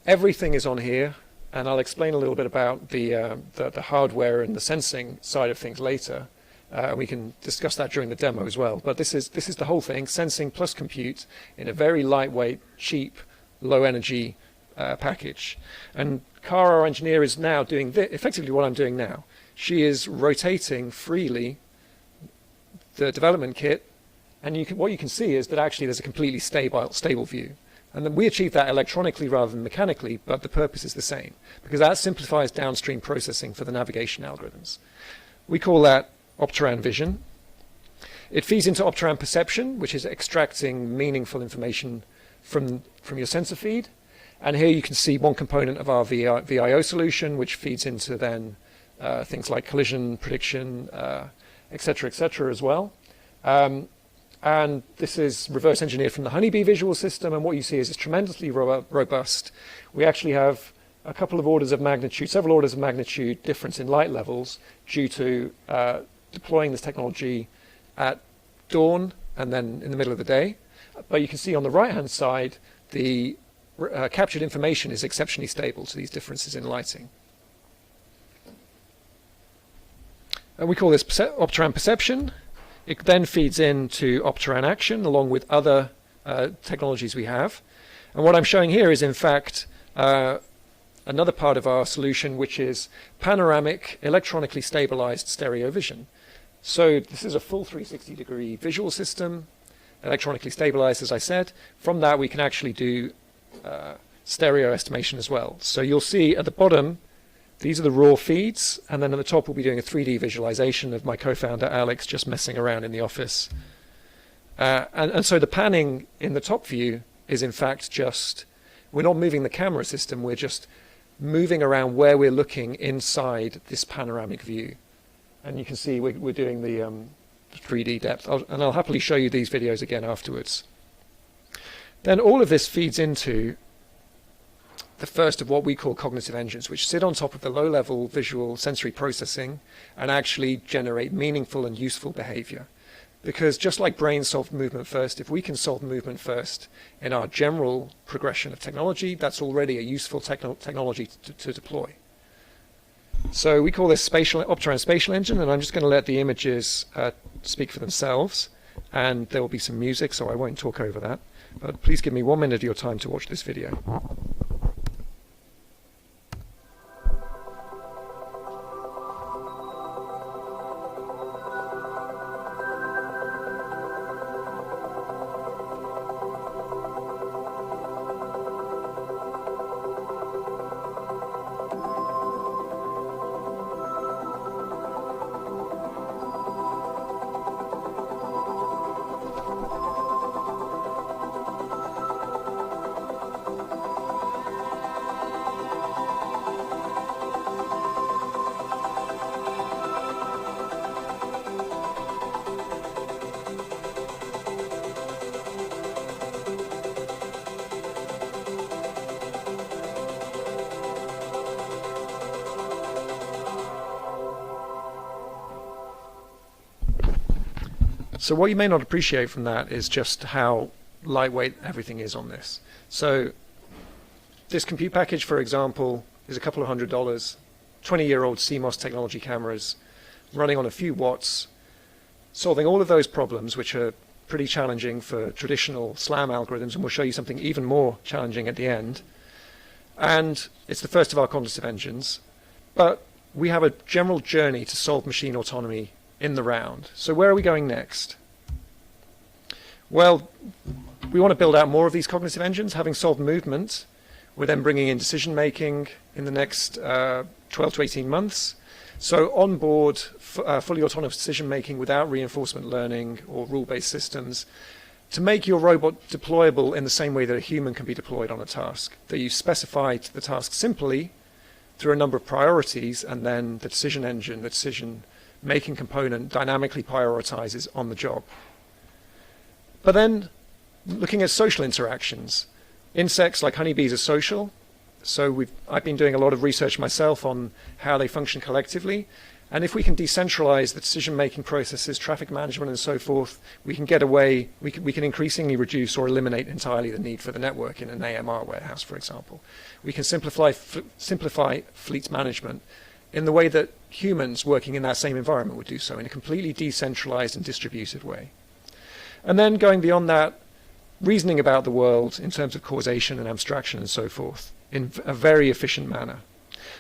Everything is on here, and I'll explain a little bit about the hardware and the sensing side of things later. We can discuss that during the demo as well. But this is the whole thing, sensing plus compute in a very lightweight, cheap, low-energy package. And Cara, our engineer, is now doing effectively what I'm doing now. She is rotating freely the development kit, and what you can see is that actually there's a completely stable view. And then we achieve that electronically rather than mechanically, but the purpose is the same, because that simplifies downstream processing for the navigation algorithms. We call that Opteran Vision. It feeds into Opteran perception, which is extracting meaningful information from your sensor feed. And here you can see one component of our VIO solution, which feeds into then things like collision prediction, et cetera, as well. And this is reverse engineered from the Honeybee visual system. And what you see is it's tremendously robust. We actually have a couple of orders of magnitude, several orders of magnitude difference in light levels due to deploying this technology at dawn and then in the middle of the day. But you can see on the right-hand side, the captured information is exceptionally stable to these differences in lighting. And we call this Opteran perception. It then feeds into Opteran action along with other technologies we have. And what I'm showing here is, in fact, another part of our solution, which is panoramic, electronically stabilized stereo vision. So this is a full 360-degree visual system, electronically stabilized, as I said. From that, we can actually do stereo estimation as well. So you'll see at the bottom, these are the raw feeds, and then at the top we'll be doing a 3D visualization of my co-founder Alex just messing around in the office. And so the panning in the top view is in fact just, we're not moving the camera system, we're just moving around where we're looking inside this panoramic view. And you can see we're doing the 3D depth, and I'll happily show you these videos again afterwards. Then all of this feeds into the first of what we call cognitive engines, which sit on top of the low-level visual sensory processing and actually generate meaningful and useful behavior. Because just like brains solve movement first, if we can solve movement first in our general progression of technology, that's already a useful technology to deploy. So we call this Opteran Spatial Engine, and I'm just going to let the images speak for themselves, and there will be some music, so I won't talk over that. But please give me 1 minute of your time to watch this video. So what you may not appreciate from that is just how lightweight everything is on this. So this compute package, for example, is a couple of $100, 20-year-old CMOS technology cameras running on a few watts, solving all of those problems, which are pretty challenging for traditional SLAM algorithms, and we'll show you something even more challenging at the end. And it's the first of our cognitive engines. But we have a general journey to solve machine autonomy in the round. So where are we going next? Well, we want to build out more of these cognitive engines. Having solved movement, we're then bringing in decision making in the next 12 to 18 months. So on board fully autonomous decision making without reinforcement learning or rule-based systems to make your robot deployable in the same way that a human can be deployed on a task, that you specify the task simply through a number of priorities, and then the decision engine, the decision making component dynamically prioritizes on the job. But then looking at social interactions, insects like honeybees are social. So I've been doing a lot of research myself on how they function collectively. And if we can decentralize the decision-making processes, traffic management and so forth, we can get away, we can increasingly reduce or eliminate entirely the need for the network in an AMR warehouse, for example. We can simplify fleet management in the way that humans working in that same environment would do so, in a completely decentralized and distributed way. And then going beyond that, reasoning about the world in terms of causation and abstraction and so forth in a very efficient manner.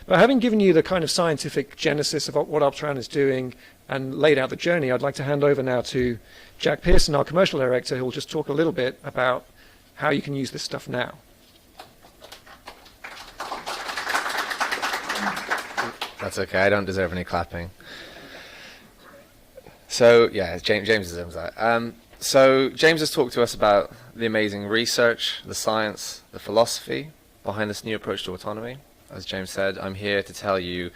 But having given you the kind of scientific genesis of what Opteran is doing and laid out the journey, I'd like to hand over now to Jack Pearson, our commercial director, who will just talk a little bit about how you can use this stuff now. That's okay, I don't deserve any clapping. So yeah, James is that. So James has talked to us about the amazing research, the science, the philosophy behind this new approach to autonomy. As James said, I'm here to tell you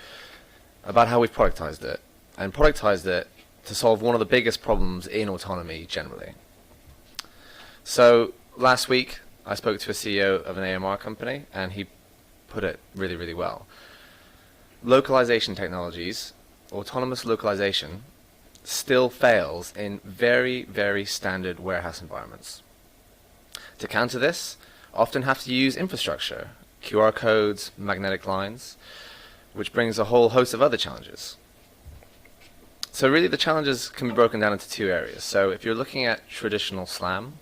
about how we've productized it, and productized it to solve one of the biggest problems in autonomy generally. So last week, I spoke to a CEO of an AMR company, and he put it really, really well. Localization technologies, autonomous localization, still fails in very, very standard warehouse environments. To counter this, often have to use infrastructure, QR codes, magnetic lines, which brings a whole host of other challenges. So really the challenges can be broken down into two areas. So if you're looking at traditional SLAM,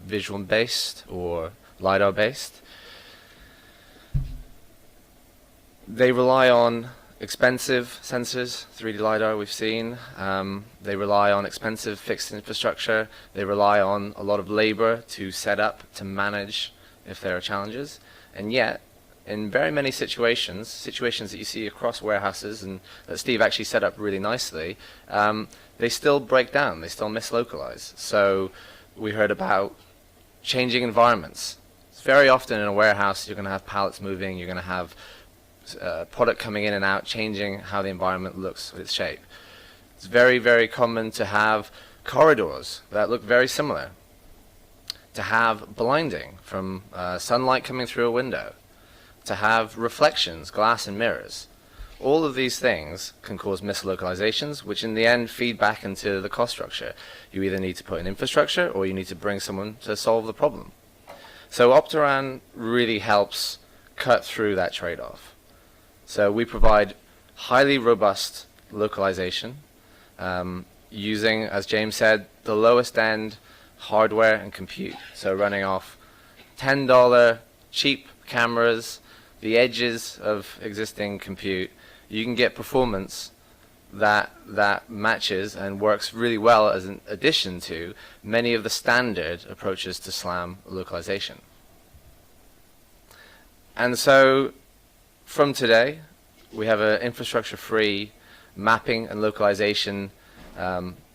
visual-based or LiDAR-based, they rely on expensive sensors, 3D LiDAR we've seen. They rely on expensive fixed infrastructure. They rely on a lot of labor to set up, to manage if there are challenges. And yet, in very many situations that you see across warehouses and that Steve actually set up really nicely, they still break down, they still mislocalize. So we heard about changing environments. Very often in a warehouse you're going to have pallets moving, you're going to have product coming in and out, changing how the environment looks with its shape. It's very, very common to have corridors that look very similar, to have blinding from sunlight coming through a window, to have reflections, glass and mirrors. All of these things can cause mislocalizations, which in the end feed back into the cost structure. You either need to put in infrastructure or you need to bring someone to solve the problem. So Opteran really helps cut through that trade-off. So we provide highly robust localization using, as James said, the lowest end hardware and compute. So running off $10 cheap cameras, the edges of existing compute, you can get performance that matches and works really well as an addition to many of the standard approaches to SLAM localization. And so from today, we have an infrastructure-free mapping and localization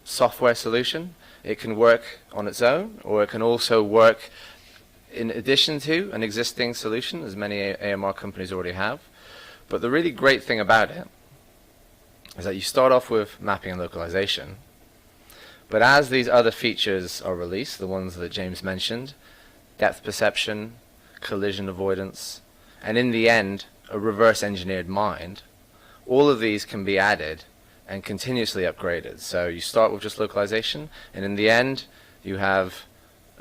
software solution. It can work on its own, or it can also work in addition to an existing solution, as many AMR companies already have. But the really great thing about it is that you start off with mapping and localization, but as these other features are released, the ones that James mentioned, depth perception, collision avoidance, and in the end, a reverse engineered mind, all of these can be added and continuously upgraded. So you start with just localization, and in the end, you have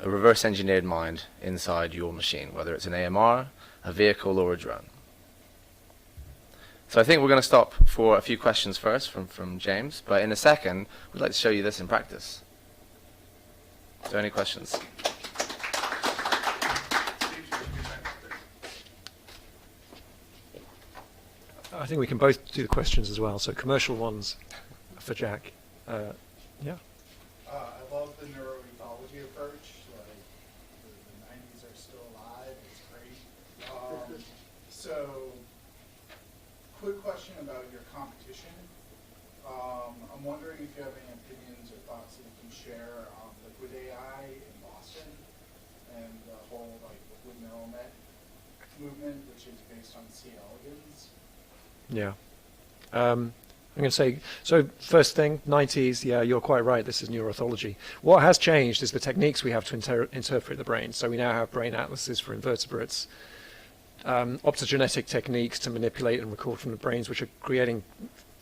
a reverse engineered mind inside your machine, whether it's an AMR, a vehicle, or a drone. So I think we're going to stop for a few questions first from James, but in a second, we'd like to show you this in practice. Is there any questions? I think we can both do the questions as well. So commercial ones for Jack. Yeah. I love the neuroethology approach. Like the 90s are still alive. It's great. So, quick question about your competition. I'm wondering if you have any opinions or thoughts that you can share on liquid AI in Boston and the whole like liquid neural net movement, which is based on C. elegans. Yeah. I'm going to say, so first thing, 90s, yeah, you're quite right, this is neuroethology. What has changed is the techniques we have to interpret the brain. So we now have brain atlases for invertebrates, optogenetic techniques to manipulate and record from the brains, which are creating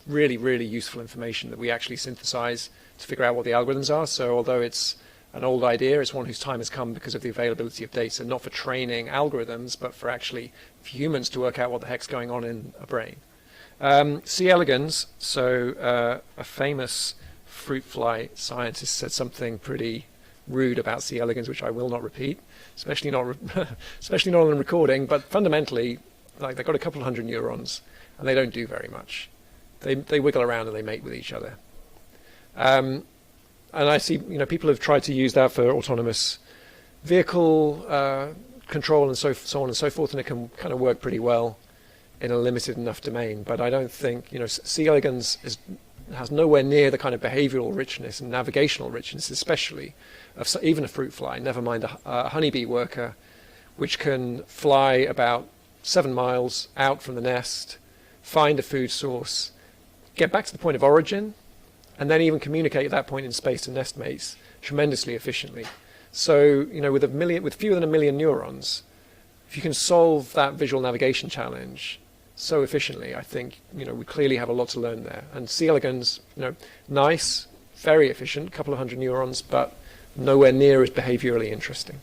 really, really useful information that we actually synthesize to figure out what the algorithms are. So although it's an old idea, it's one whose time has come because of the availability of data, not for training algorithms, but for actually for humans to work out what the heck's going on in a brain. C. elegans, so a famous fruit fly scientist said something pretty rude about C. elegans, which I will not repeat, especially not on a recording, but fundamentally, like, they've got a couple of hundred neurons, and they don't do very much. They wiggle around and they mate with each other. And I see, people have tried to use that for autonomous vehicle control and so on and so forth, and it can kind of work pretty well in a limited enough domain. But I don't think, C. elegans is has nowhere near the kind of behavioral richness and navigational richness, especially of even a fruit fly, never mind a honeybee worker, which can fly about 7 miles out from the nest, find a food source, get back to the point of origin, and then even communicate at that point in space to nest mates tremendously efficiently. So, with fewer than 1 million neurons, if you can solve that visual navigation challenge so efficiently, I think, we clearly have a lot to learn there. And C. elegans, nice, very efficient, a couple of hundred neurons, but nowhere near as behaviorally interesting.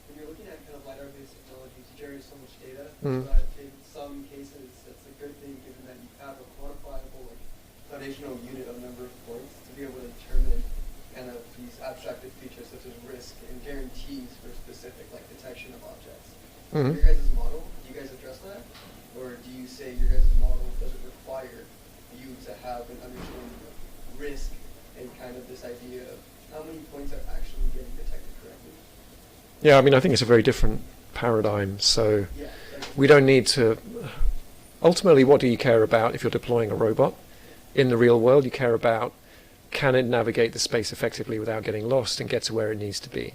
When you're looking at kind of LiDAR-based technologies, you generate so much data, Mm. but in some cases, that's a good thing given that you have a quantifiable, foundational unit of number of points to be able to determine kind of these abstracted features such as risk and guarantees for specific detection of objects. Mhm. Your guys' model, do you guys address that? Or do you say your guys' model doesn't require you to have an understanding of risk and kind of this idea of how many points are actually getting detected correctly? Yeah, I think it's a very different paradigm. So Yeah. we don't need to. Ultimately, what do you care about if you're deploying a robot? In the real world, you care about, can it navigate the space effectively without getting lost and get to where it needs to be?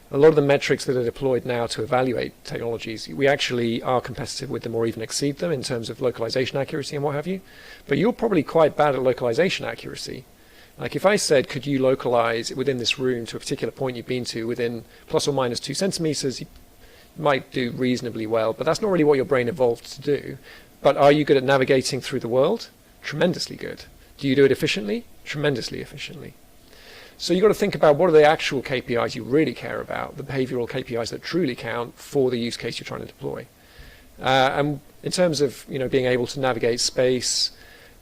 A lot of the metrics that are deployed now to evaluate technologies, we actually are competitive with them or even exceed them in terms of localization accuracy and what have you. But you're probably quite bad at localization accuracy. Like if I said, could you localize within this room to a particular point you've been to within plus or minus 2 centimeters, you might do reasonably well, but that's not really what your brain evolved to do. But are you good at navigating through the world? Tremendously good. Do you do it efficiently? Tremendously efficiently. So you've got to think about what are the actual KPIs you really care about, the behavioral KPIs that truly count for the use case you're trying to deploy. And in terms of being able to navigate space,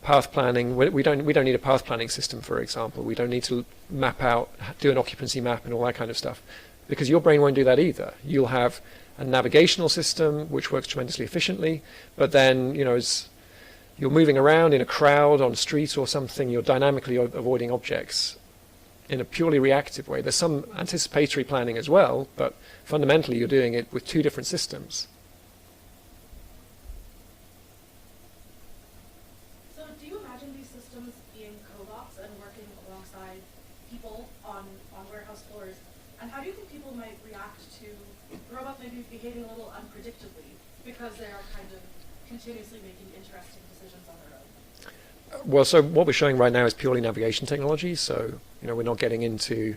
path planning, we don't need a path planning system, for example. We don't need to map out, do an occupancy map and all that kind of stuff, because your brain won't do that either. You'll have a navigational system which works tremendously efficiently, but then as you're moving around in a crowd on a street or something, you're dynamically avoiding objects in a purely reactive way. There's some anticipatory planning as well, but fundamentally you're doing it with 2 different systems. So do you imagine these systems being cobots and working alongside people on warehouse floors? And how do you think people might react to robots maybe behaving a little unpredictably because they are kind of continuously making interesting decisions on their own? Well, so what we're showing right now is purely navigation technology. So, we're not getting into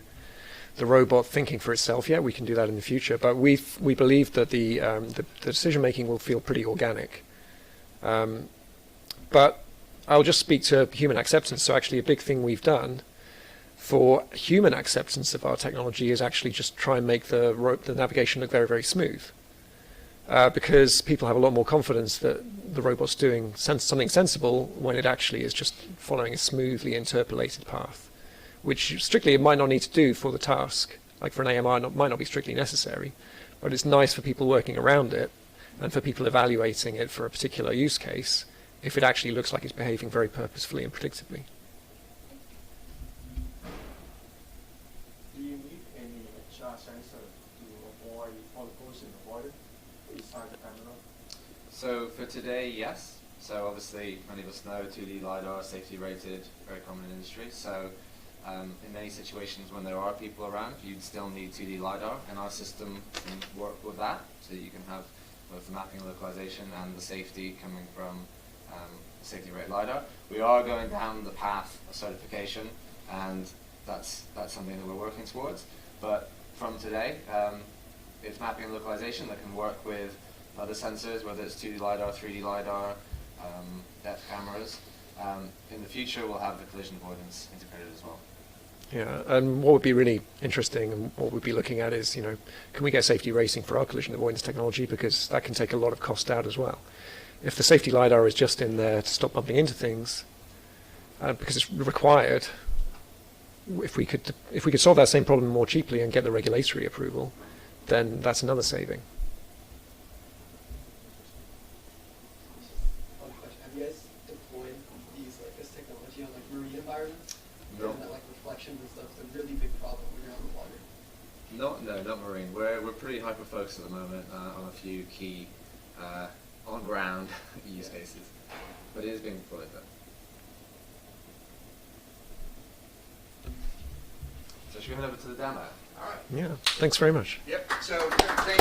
the robot thinking for itself yet. We can do that in the future. But we believe that the decision making will feel pretty organic. But I'll just speak to human acceptance. So actually a big thing we've done for human acceptance of our technology is actually just try and make the navigation look very, very smooth. Because people have a lot more confidence that the robot's doing something sensible when it actually is just following a smoothly interpolated path, which strictly it might not need to do for the task. Like for an AMR, it might not be strictly necessary, but it's nice for people working around it and for people evaluating it for a particular use case if it actually looks like it's behaving very purposefully and predictably. Do you need any extra sensor to avoid all the pollution avoided inside the camera? So for today, yes. So obviously, many of us know 2D LiDAR, safety rated, very common in industry. So in many situations when there are people around, you'd still need 2D LiDAR, and our system can work with that, so that you can have both the mapping localization and the safety coming from safety rated LiDAR. We are going down the path of certification, and that's something that we're working towards. But from today, it's mapping and localization that can work with other sensors, whether it's 2D LiDAR, 3D LiDAR, depth cameras. In the future, we'll have the collision avoidance integrated as well. Yeah, and what would be really interesting and what we'd be looking at is, can we get safety racing for our collision avoidance technology, because that can take a lot of cost out as well. If the safety LiDAR is just in there to stop bumping into things, because it's required, if we could solve that same problem more cheaply and get the regulatory approval, then that's another saving. One question. Have you guys deployed this technology on marine environments? No. And that reflections and stuff is a really big problem when you're on the water. No, not marine. We're pretty hyper focused at the moment on a few key on ground use cases. but it is being deployed though. So should we head over to the demo? All right. Yeah, thanks very much. Yep. So thank